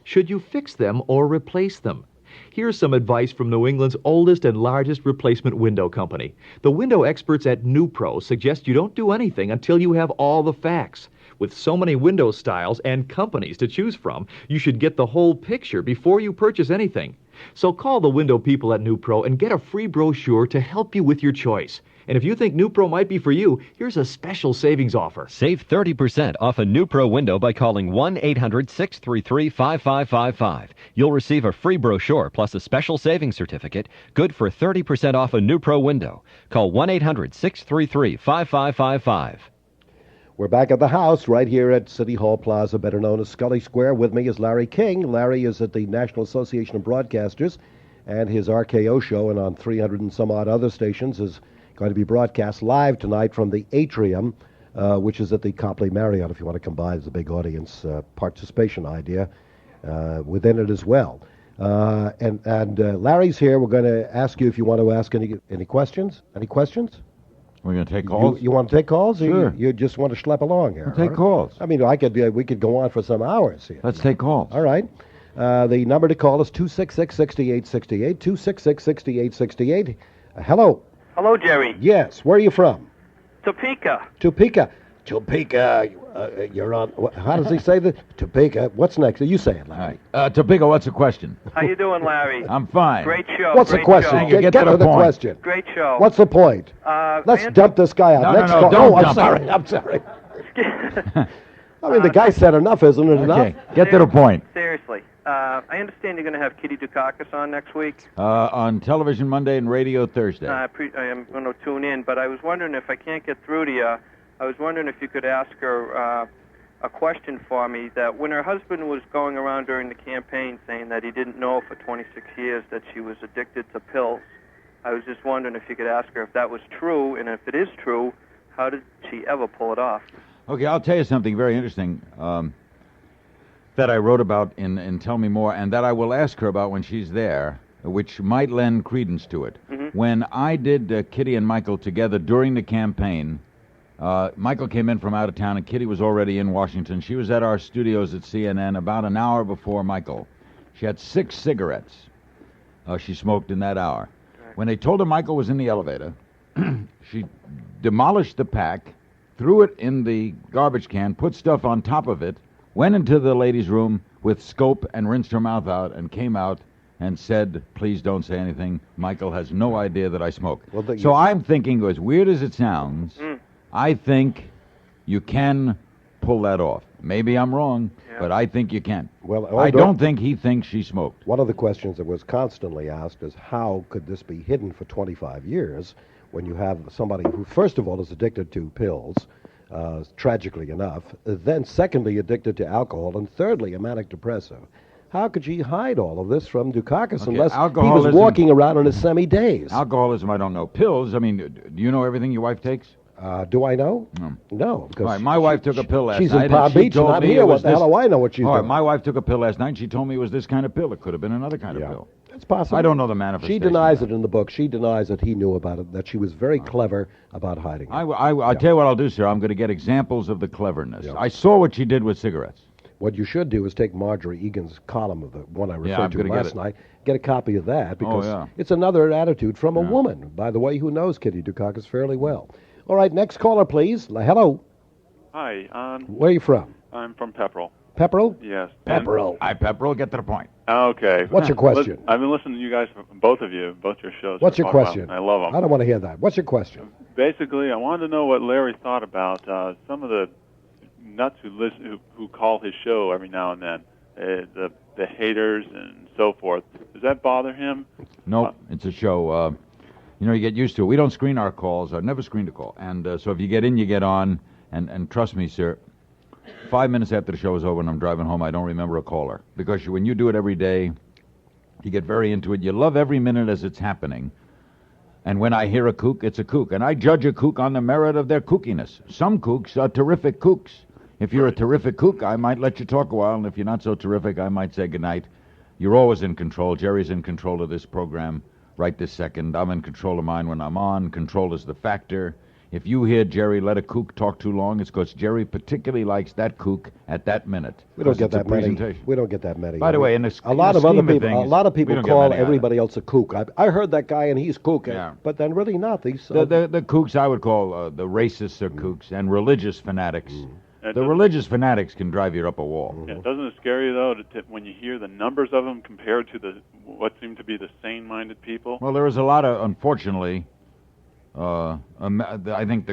Should you fix them or replace them? Here's some advice from New England's oldest and largest replacement window company. The window experts at NewPro suggest you don't do anything until you have all the facts. With so many window styles and companies to choose from, you should get the whole picture before you purchase anything. So call the window people at NewPro and get a free brochure to help you with your choice. And if you think NewPro might be for you, here's a special savings offer. Save 30% off a NewPro window by calling 1-800-633-5555. You'll receive a free brochure plus a special savings certificate, good for 30% off a NewPro window. Call 1-800-633-5555. We're back at the house right here at City Hall Plaza, better known as Scully Square. With me is Larry King. Larry is at the National Association of Broadcasters, and his RKO show, and on 300 and some odd other stations, is going to be broadcast live tonight from the Atrium, which is at the Copley Marriott, if you want to come by. There's a big audience participation idea within it as well. And Larry's here. We're going to ask you if you want to ask any questions. Any questions? We're going to take calls? You want to take calls? Sure. Or you just want to schlep along here? We'll take calls. I mean, we could go on for some hours here. Let's take calls. All right. The number to call is 266-6868, 266-6868. Hello. Hello, Jerry. Yes. Where are you from? Topeka. Topeka. Topeka. You're on. How does he say that? Topeka. What's next? You say it, Larry. Topeka, what's the question? How you doing, Larry? I'm fine. Great show. What's great the question? Show. Get to the question. Great show. What's the point? Let's dump this guy out. No, Next no, call. don't I'm dump sorry. him. I'm sorry. I mean, the guy said enough, isn't it enough? Okay, get to the point. Seriously. I understand you're going to have Kitty Dukakis on next week. On television Monday and radio Thursday. I am going to tune in, but I was wondering if I can't get through to you, I was wondering if you could ask her a question for me, that when her husband was going around during the campaign saying that he didn't know for 26 years that she was addicted to pills, I was just wondering if you could ask her if that was true, and if it is true, how did she ever pull it off? Okay, I'll tell you something very interesting that I wrote about in Tell Me More, and that I will ask her about when she's there, which might lend credence to it. Mm-hmm. When I did Kitty and Michael together during the campaign, Michael came in from out of town, and Kitty was already in Washington. She was at our studios at CNN about an hour before Michael. She had 6 cigarettes she smoked in that hour. Right. When they told her Michael was in the elevator, she demolished the pack, threw it in the garbage can, put stuff on top of it, went into the ladies' room with scope and rinsed her mouth out, and came out and said, please don't say anything. Michael has no idea that I smoke. Well, so I'm thinking, as weird as it sounds, I think you can pull that off. Maybe I'm wrong, but I think you can. Well, I don't think he thinks she smoked. One of the questions that was constantly asked is, how could this be hidden for 25 years when you have somebody who, first of all, is addicted to pills, tragically enough, then secondly addicted to alcohol, and thirdly a manic depressive? How could she hide all of this from Dukakis unless he was walking around in his semi-days? Alcoholism, I don't know. Pills, I mean, do you know everything your wife takes? Do I know? No. Because right, my wife took a pill last she's night. in Palm Beach, not here. What the hell do I know what she's doing? My wife took a pill last night, and she told me it was this kind of pill. It could have been another kind of pill. It's possible. I don't know the manifestation. She denies it in the book. She denies that he knew about it, that she was very clever about hiding it. I'll tell you what I'll do, sir. I'm going to get examples of the cleverness. I saw what she did with cigarettes. What you should do is take Marjorie Egan's column of the one I referred I'm to gonna last get it. night, get a copy of that, because yeah. it's another attitude from a woman, by the way, who knows Kitty Dukakis fairly well. All right, next caller, please. Hello. Hi. Where are you from? I'm from Pepperell. Pepperell? Yes. Pepperell. Hi, Pepperell. Get to the point. Okay. What's your question? I've been listening to you guys, both your shows. What's for your quite a while. question? I love them. I don't want to hear that. What's your question? Basically, I wanted to know what Larry thought about some of the nuts who call his show every now and then, the haters and so forth. Does that bother him? Nope, it's a show. You get used to it. We don't screen our calls. I've never screened a call. And so if you get in, you get on. And trust me, sir, 5 minutes after the show is over and I'm driving home, I don't remember a caller. Because when you do it every day, you get very into it. You love every minute as it's happening. And when I hear a kook, it's a kook. And I judge a kook on the merit of their kookiness. Some kooks are terrific kooks. If you're a terrific kook, I might let you talk a while. And if you're not so terrific, I might say goodnight. You're always in control. Jerry's in control of this program right this second. I'm in control of mine when I'm on. Control is the factor. If you hear Jerry let a kook talk too long, it's because Jerry particularly likes that kook at that minute. We don't get that many. Presentation. We don't get that many. By the way, a lot of other people call everybody else a kook. I heard that guy and he's kook, but then really not. The kooks I would call the racists are kooks and religious fanatics. The religious fanatics can drive you up a wall. Yeah, doesn't it scare you though when you hear the numbers of them compared to what seem to be the sane-minded people? Well, there is a lot of, unfortunately. I think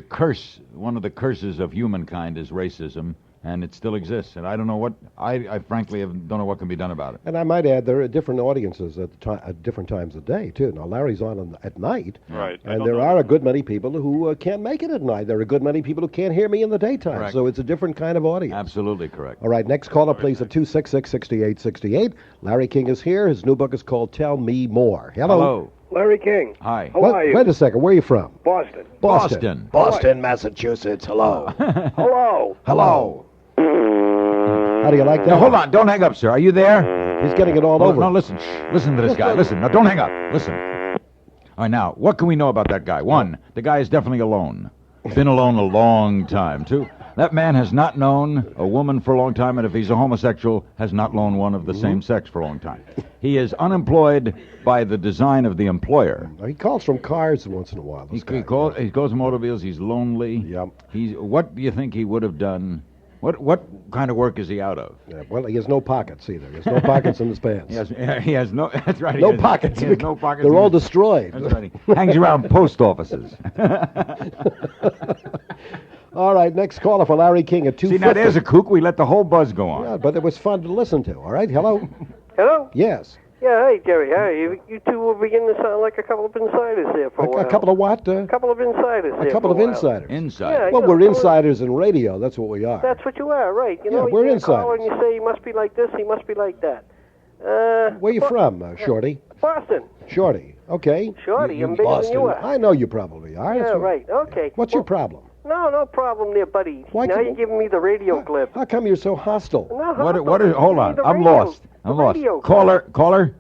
one of the curses of humankind is racism, and it still exists. And I don't know what, I frankly don't know what can be done about it. And I might add, there are different audiences at different times of day, too. Now, Larry's on at night. Right. And there are a good many people who can't make it at night. There are a good many people who can't hear me in the daytime. Correct. So it's a different kind of audience. Absolutely correct. All right, next caller, please, at 266-6868. Larry King is here. His new book is called Tell Me More. Hello. Larry King. Hi. How are you? Wait a second. Where are you from? Boston. Boston, Massachusetts. Hello. Hello. Hello. How do you like that? Now, hold on. Don't hang up, sir. Are you there? He's getting it all over. No, listen. Listen to this guy. Listen. Now, don't hang up. Listen. All right, now, what can we know about that guy? One, the guy is definitely alone. Been alone a long time, too. That man has not known a woman for a long time, and if he's a homosexual, has not known one of the same sex for a long time. He is unemployed by the design of the employer. He calls from cars once in a while. He goes from automobiles. He's lonely. Yep. What do you think he would have done? What kind of work is he out of? Yeah, well, he has no pockets either. He has no pockets in his pants. He has no. That's right. No pockets. He has no pockets. They're all destroyed. That's right. He hangs around post offices. All right, next caller for Larry King at 250. See, now there's a kook. We let the whole buzz go on. Yeah, but it was fun to listen to. All right, hello? Hello? Yes. Yeah, hey, Jerry. Hey, you two were beginning to sound like a couple of insiders there for a while. A couple of what? A couple of insiders there. A couple of insiders. Insiders. Yeah, well, we're insiders in radio. That's what we are. That's what you are, right. You know, we're you insiders. call and you say he must be like this, he must be like that. Where you from, Shorty? Boston. Shorty. Okay. Shorty, I'm bigger Boston. than you are. I know you probably are. Yeah, right. Okay. What's your problem? No problem there, buddy. Now you're giving me the radio clip. How come you're so hostile? No, What is? Hold on. I'm lost. Caller.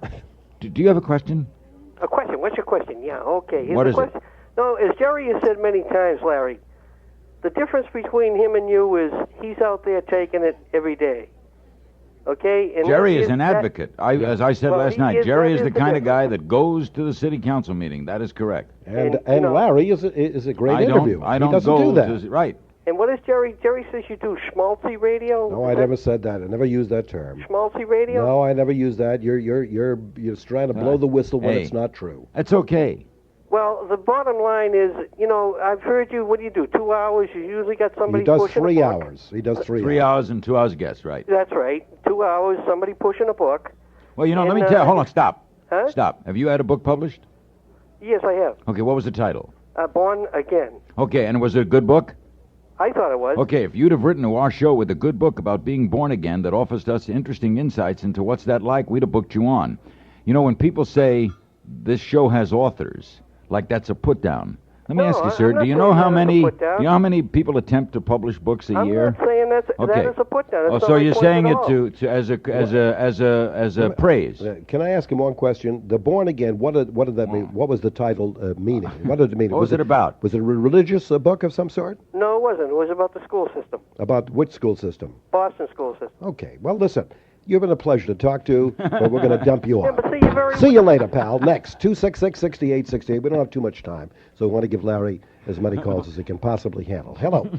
Do you have a question? A question? What's your question? Yeah, okay. Here's What the is question. No, as Jerry has said many times, Larry, the difference between him and you is he's out there taking it every day. Okay? And Jerry is an advocate. As I said Well, last he night, is- Jerry that is is the the kind of difference. guy that goes to the city council meeting. That is correct. And Larry is a great interviewer. I don't he doesn't go do that. right. And what is Jerry? Jerry says you do schmaltzy radio? No, I never said that. I never used that term. Schmaltzy radio? No, I never used that. You're just trying to blow the whistle when Hey. it's not true. That's okay. Well, the bottom line is, I've heard you, what do you do, 2 hours? You usually got somebody He does pushing 3 a book. hours. He does 3 3 hours and 2 hours guess, right? That's right. 2 hours, somebody pushing a book. Well, let And, me tell you. Hold on, stop. Huh? Stop. Have you had a book published? Yes, I have. Okay, what was the title? Born Again. Okay, and was it a good book? I thought it was. Okay, if you'd have written to our show with a good book about being born again that offers us interesting insights into what's that like, we'd have booked you on. When people say this show has authors, like that's a put down. Let me ask you, sir, do you know how many people attempt to publish books a year? I'm not saying that is a put down. Oh, so you're saying it as a praise? Can I ask him one question? The Born Again, what did that mean? What was the title meaning? What did it mean? What was it about? Was it a religious book of some sort? No, it wasn't. It was about the school system. About which school system? Boston school system. Okay. Well, listen. You've been a pleasure to talk to, but we're going to dump you off. Yeah, but see you See you later, pal. Next, 266-6868. We don't have too much time, so we want to give Larry as many calls as he can possibly handle. Hello.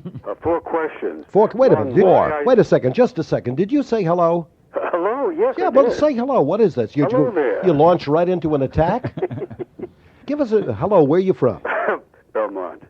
4 questions. Wait a One, minute. why are Wait a second. Just a second. Did you say hello? Hello, yes, Yeah, I but did. say hello. What is this? Hello there. You launch right into an attack? Give us a hello. Where are you from? Belmont.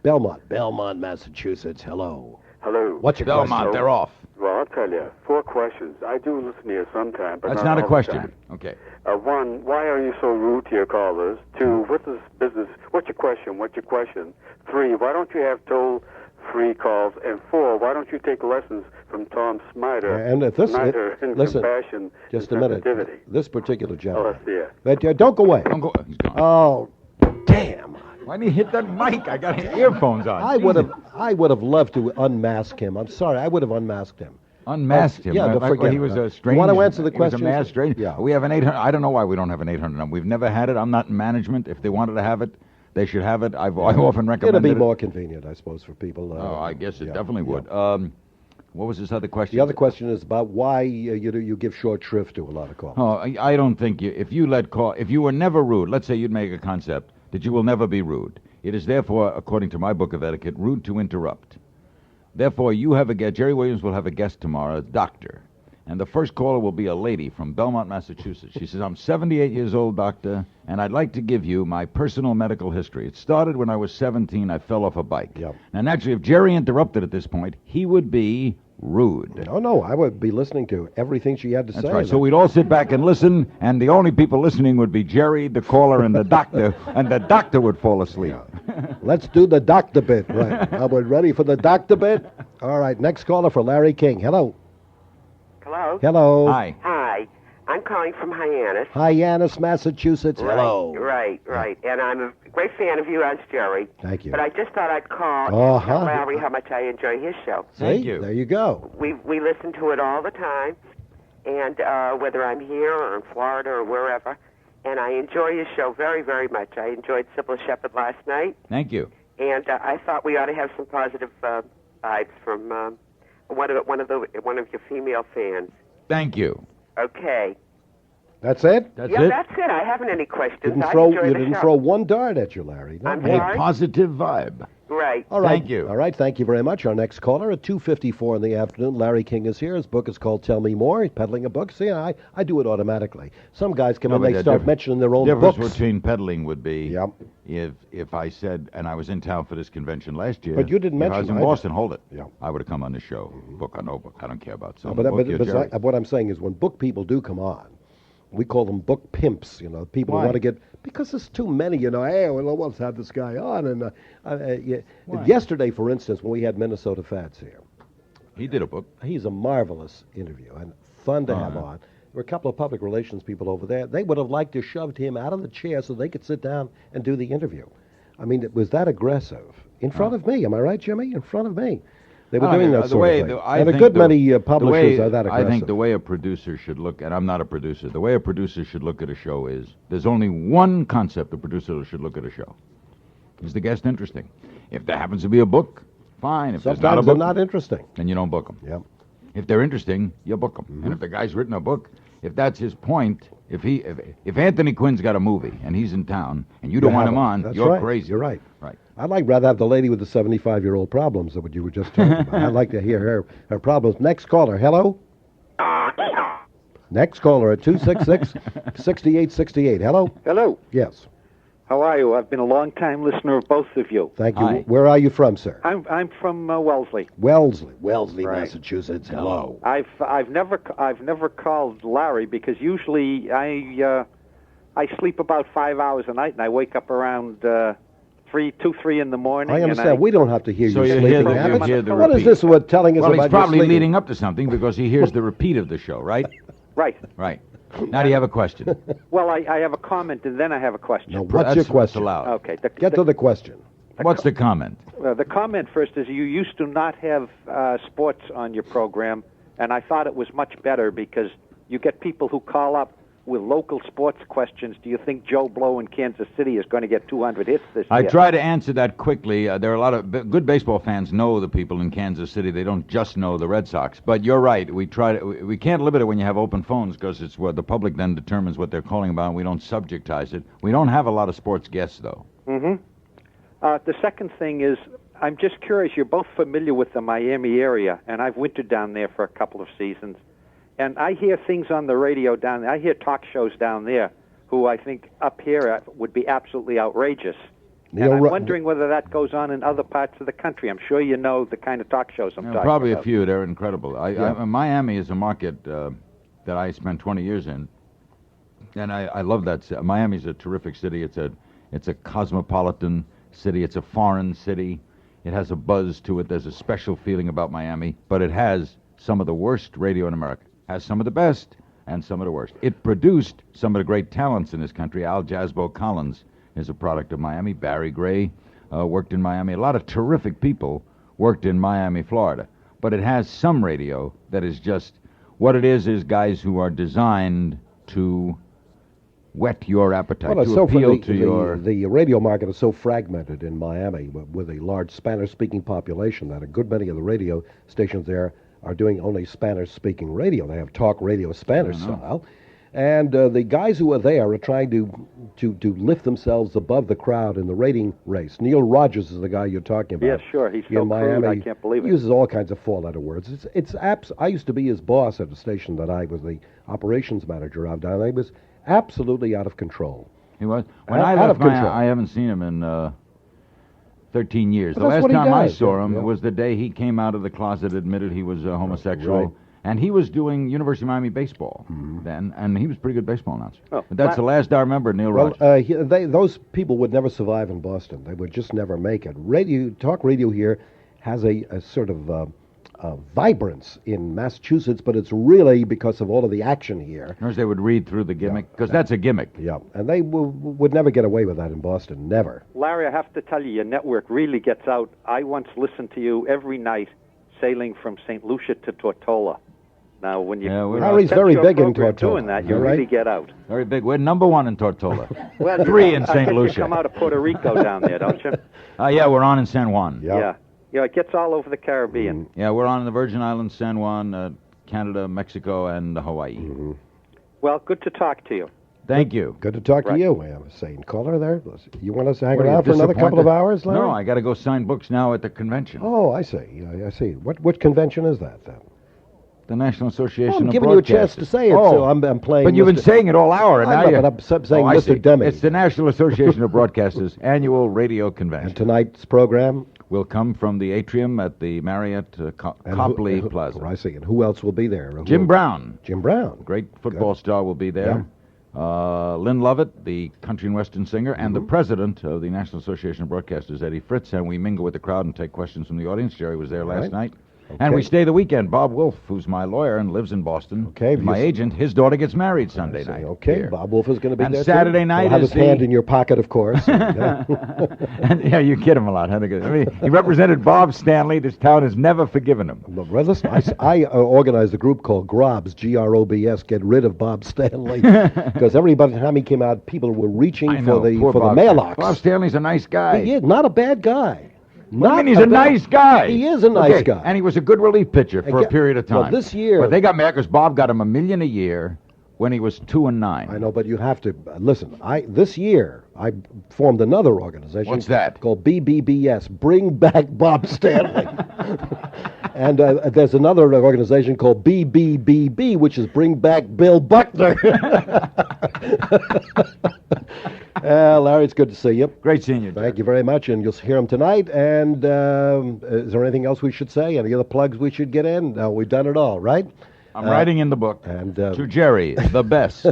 Belmont, Massachusetts. Hello. Hello. What's your question? they're off. Well, I'll tell you. 4 questions. I do listen here sometime, but That's not not a all the question. time. Okay. 1, why are you so rude to your callers? 2, what's this business? What's your question? 3, why don't you have toll-free calls? And 4, why don't you take lessons from Tom Snyder? And if this, Snyder in listen, compassion just and a minute. sensitivity? This particular gentleman. Oh, yeah. But, don't go away. Don't go. He's gone. Oh, damn. Why didn't he hit that mic? I got earphones on. I would have loved to unmask him. I'm sorry. I would have unmasked him. Unmasked him. Yeah, but Like, forget he it. was a You stranger. want to answer the He was a question? masked stranger. Yeah. We have an 800. I don't know why we don't have an 800 number. We've never had it. I'm not in management. If they wanted to have it, they should have it. I often recommend It'll be it. more convenient, I suppose, for people. I guess it yeah, definitely would. yeah. What was this other question? The other question is about why you give short shrift to a lot of callers. Oh, I don't think if you were never rude, let's say you'd make a concept that you will never be rude. It is therefore, according to my book of etiquette, rude to interrupt. Therefore, you have a guest. Jerry Williams will have a guest tomorrow, a doctor. And the first caller will be a lady from Belmont, Massachusetts. She says, I'm 78 years old, doctor, and I'd like to give you my personal medical history. It started when I was 17. I fell off a bike. Yep. Now, naturally, if Jerry interrupted at this point, he would be rude. No, I would be listening to everything she had to say. That's right. So we'd all sit back and listen, and the only people listening would be Jerry, the caller, and the doctor, and the doctor would fall asleep. Let's do the doctor bit. Right. Are we ready for the doctor bit? All right, next caller for Larry King. Hello. Hello? Hello. Hi. Hi. I'm calling from Hyannis. Hyannis, Massachusetts. Hello. Right. And I'm a great fan of you, as Jerry. Thank you. But I just thought I'd call and tell Larry how much I enjoy his show. Thank you. There you go. We listen to it all the time, and whether I'm here or in Florida or wherever, and I enjoy his show very, very much. I enjoyed Sybil Shepherd last night, Thank you. and I thought we ought to have some positive vibes from one of your female fans. Thank you. Okay. That's it? That's it. I haven't any questions. You I didn't throw one dart at you, Larry. I'm one. sorry? Positive vibe. Right. All right. Thank you. All right. Thank you very much. Our next caller at 2:54 in the afternoon. Larry King is here. His book is called Tell Me More. He's peddling a book. See, I do it automatically. Some guys come in, but they the start mentioning their own difference books. between peddling would be if I said, and I was in town for this convention last year. But you didn't if mention I was in either. Boston, hold it. Yeah. I would have come on the show. Book or no book. I don't care about some But book. You're Jerry. what I'm saying is when book people do come on, we call them book pimps, people Why? who want to get, because there's too many, hey, well, let's have this guy on. And Why? yesterday, for instance, when we had Minnesota Fats here. He did a book. He's a marvelous interview and fun to have on. There were a couple of public relations people over there. They would have liked to shoved him out of the chair so they could sit down and do the interview. I mean, it was that aggressive. In front of me. Am I right, Jimmy? In front of me. They were doing that sort of thing. And a good many publishers are that aggressive. I think the way a producer should look, and I'm not a producer, the way a producer should look at a show is, there's only one concept a producer should look at a show. Is the guest interesting? If there happens to be a book, fine. If there's not a Sometimes book, they're not interesting. then you don't book them. Yep. If they're interesting, you book them. And if the guy's written a book, if that's his point, if Anthony Quinn's got a movie and he's in town and you don't want him on, That's you're right. crazy. You're right. Right. I'd rather have the lady with the 75-year-old problems than what you were just talking about. I'd like to hear her problems. Next caller. Hello? Next caller at 266-6868. Hello? Hello. Yes. How are you? I've been a long-time listener of both of you. Thank you. Where are you from, sir? I'm from Wellesley. Wellesley, Right. Massachusetts. Hello. I've never called Larry because usually I sleep about 5 hours a night and I wake up around 3 in the morning. I understand. We don't have to hear So you you sleeping hear habits. the What is repeat. this what telling us Well, about he's probably your sleeping? leading up to something because he hears the repeat of the show, right? Right. Right. Now do you have a question? Well, I have a comment and then I have a question. Now, what's your question? allowed. Okay. Get to the question. What's the comment? The comment first is you used to not have sports on your program, and I thought it was much better because you get people who call up with local sports questions. Do you think Joe Blow in Kansas City is going to get 200 hits this I year? try to answer that quickly. There are a lot of good baseball fans know the people in Kansas City. They don't just know the Red Sox. But you're right. We can't limit it when you have open phones because it's what the public then determines what they're calling about, and we don't subjectize it. We don't have a lot of sports guests, though. Mm-hmm. The second thing is, I'm just curious, you're both familiar with the Miami area, and I've wintered down there for a couple of seasons. And I hear things on the radio down there. I hear talk shows down there who I think up here would be absolutely outrageous. And I'm wondering whether that goes on in other parts of the country. I'm sure you know the kind of talk shows I'm talking probably about. a few. They're incredible. Miami is a market that I spent 20 years in, and I love that. Miami's a terrific city. It's a cosmopolitan city. It's a foreign city. It has a buzz to it. There's a special feeling about Miami, but it has some of the worst radio in America. Has some of the best and some of the worst. It produced some of the great talents in this country. Al Jasbo Collins is a product of Miami. Barry Gray worked in Miami. A lot of terrific people worked in Miami, Florida. But it has some radio that is just, what it is guys who are designed to whet your appetite, to appeal to your... The radio market is so fragmented in Miami with a large Spanish-speaking population that a good many of the radio stations there are doing only Spanish-speaking radio. They have talk radio Spanish style. And the guys who are there are trying to lift themselves above the crowd in the rating race. Neil Rogers is the guy you're talking about. Yeah, sure. He's so Miami. crude, I can't believe it. He uses all kinds of four-letter words. I used to be his boss at the station that I was the operations manager of down there. He was absolutely out of control. He was? When I left I haven't seen him in 13 years. The last time I saw him was the day he came out of the closet, admitted he was homosexual. Right. And he was doing University of Miami baseball then, and he was a pretty good baseball announcer. Oh, but that's the last I remember, Neil Rogers. Those people would never survive in Boston. They would just never make it. Talk radio here has a sort of vibrance in Massachusetts, but it's really because of all of the action here. Notice they would read through the gimmick, because that's a gimmick. Yeah, and they would never get away with that in Boston, never. Larry, I have to tell you, your network really gets out. I once listened to you every night sailing from St. Lucia to Tortola. Now, when you Larry's very big in Tortola. Doing that, you really get out. Very big. We're #1 in Tortola. Well, 3 in St. Lucia. You come out of Puerto Rico down there, don't you? Yeah, we're on in San Juan. Yeah. Yeah, it gets all over the Caribbean. Yeah, we're on the Virgin Islands, San Juan, Canada, Mexico, and Hawaii. Well, good to talk to you. Thank you. Good to talk to you. We have a sane caller there. You want us to hang around for another couple of hours, Larry? No, I got to go sign books now at the convention. Oh, I see. I see. What convention is that, then? The National Association of Broadcasters. I'm giving you a chance to say it, so I'm playing... But you've been saying it all hour, and now I'm saying Mr. Demi. It's the National Association of Broadcasters' annual radio convention. And tonight's program? Will come from the atrium at the Marriott Copley Plaza. I see. And who else will be there? Jim Brown. Jim Brown. Great football star will be there. Yeah. Lynn Lovett, the country and western singer, and the president of the National Association of Broadcasters, Eddie Fritz, and we mingle with the crowd and take questions from the audience. Jerry was there last night. Okay. And we stay the weekend. Bob Wolf, who's my lawyer and lives in Boston, my agent, his daughter gets married Sunday night. Okay, here. Bob Wolf is going to be and there. Saturday night He'll have his hand in your pocket, of course. And you kid him a lot. I mean, he represented Bob Stanley. This town has never forgiven him. Well, listen, I organized a group called GROBS, G-R-O-B-S, Get Rid of Bob Stanley, because every time he came out, people were reaching for the mail-ox. Bob Stanley's a nice guy. He is not a bad guy. He's a nice guy. He is a nice guy. And he was a good relief pitcher for a period of time. Well, this year... But they got mad because Bob got him $1 million a year when he was 2 and 9. I know, but you have to... listen, this year, I formed another organization... What's that? ...called BBBS, Bring Back Bob Stanley. And there's another organization called BBBB, which is Bring Back Bill Buckner. Larry, it's good to see you. Great seeing you. Thank you very much, and you'll hear him tonight. And is there anything else we should say? Any other plugs we should get in? No, we've done it all, right? I'm writing in the book. And to Jerry, the best.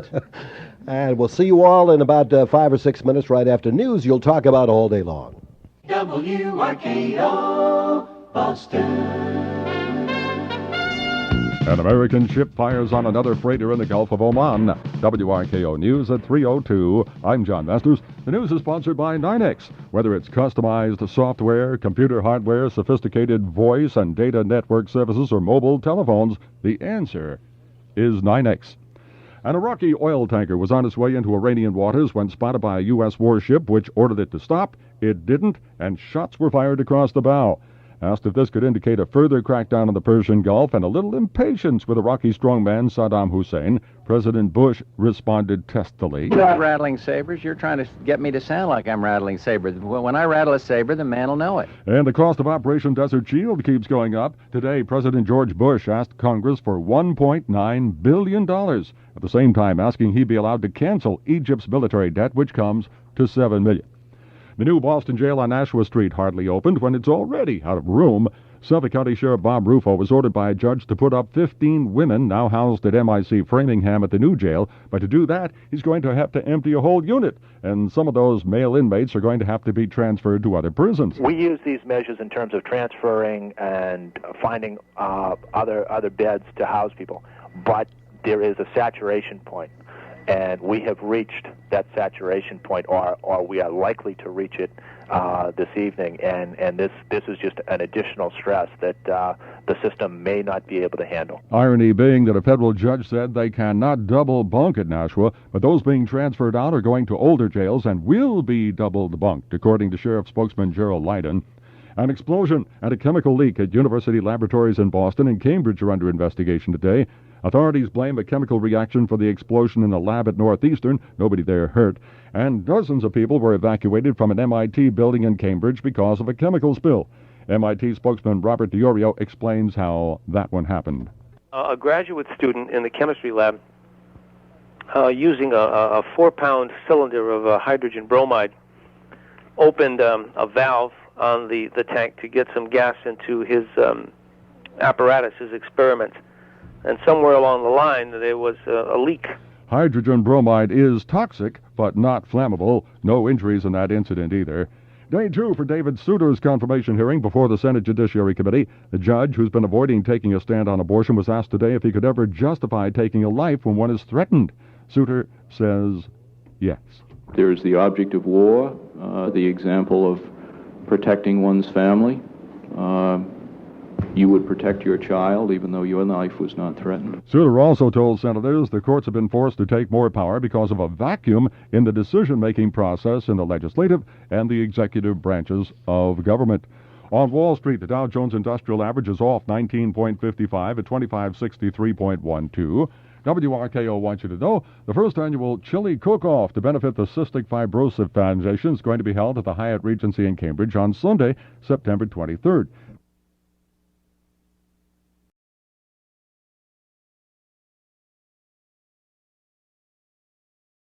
And we'll see you all in about 5 or 6 minutes right after news you'll talk about all day long. WRKO, Boston. An American ship fires on another freighter in the Gulf of Oman. WRKO News at 3:02. I'm John Masters. The news is sponsored by NYNEX. Whether it's customized software, computer hardware, sophisticated voice and data network services, or mobile telephones, the answer is NYNEX. An Iraqi oil tanker was on its way into Iranian waters when spotted by a U.S. warship, which ordered it to stop. It didn't, and shots were fired across the bow. asked if this could indicate a further crackdown on the Persian Gulf and a little impatience with Iraqi strongman Saddam Hussein, President Bush responded testily. You're not rattling sabers. You're trying to get me to sound like I'm rattling sabers. When I rattle a saber, the man will know it. And the cost of Operation Desert Shield keeps going up. Today, President George Bush asked Congress for $1.9 billion, at the same time asking he be allowed to cancel Egypt's military debt, which comes to $7 million. The new Boston jail on Nashua Street hardly opened when it's already out of room. Suffolk County Sheriff Bob Rufo was ordered by a judge to put up 15 women now housed at MIC Framingham at the new jail. But to do that, he's going to have to empty a whole unit, and some of those male inmates are going to have to be transferred to other prisons. We use these measures in terms of transferring and finding other beds to house people, but there is a saturation point. And we have reached that saturation point, or we are likely to reach it this evening. And this is just an additional stress that the system may not be able to handle. Irony being that a federal judge said they cannot double bunk at Nashua, but those being transferred out are going to older jails and will be double bunked, according to Sheriff spokesman Gerald Leiden. An explosion and a chemical leak at university laboratories in Boston and Cambridge are under investigation today. Authorities blame a chemical reaction for the explosion in a lab at Northeastern. Nobody there hurt. And dozens of people were evacuated from an MIT building in Cambridge because of a chemical spill. MIT spokesman Robert DiOrio explains how that one happened. A graduate student in the chemistry lab, using a 4-pound cylinder of hydrogen bromide, opened a valve on the tank to get some gas into his apparatus, his experiment. And somewhere along the line, there was a leak. Hydrogen bromide is toxic, but not flammable. No injuries in that incident either. Day 2 for David Souter's confirmation hearing before the Senate Judiciary Committee. The judge, who's been avoiding taking a stand on abortion, was asked today if he could ever justify taking a life when one is threatened. Souter says yes. There is the object of war, the example of protecting one's family. You would protect your child even though your life was not threatened. Souter also told senators the courts have been forced to take more power because of a vacuum in the decision-making process in the legislative and the executive branches of government. On Wall Street, the Dow Jones Industrial Average is off 19.55 at 2563.12. WRKO wants you to know the first annual Chili Cook-Off to benefit the Cystic Fibrosis Foundation is going to be held at the Hyatt Regency in Cambridge on Sunday, September 23rd.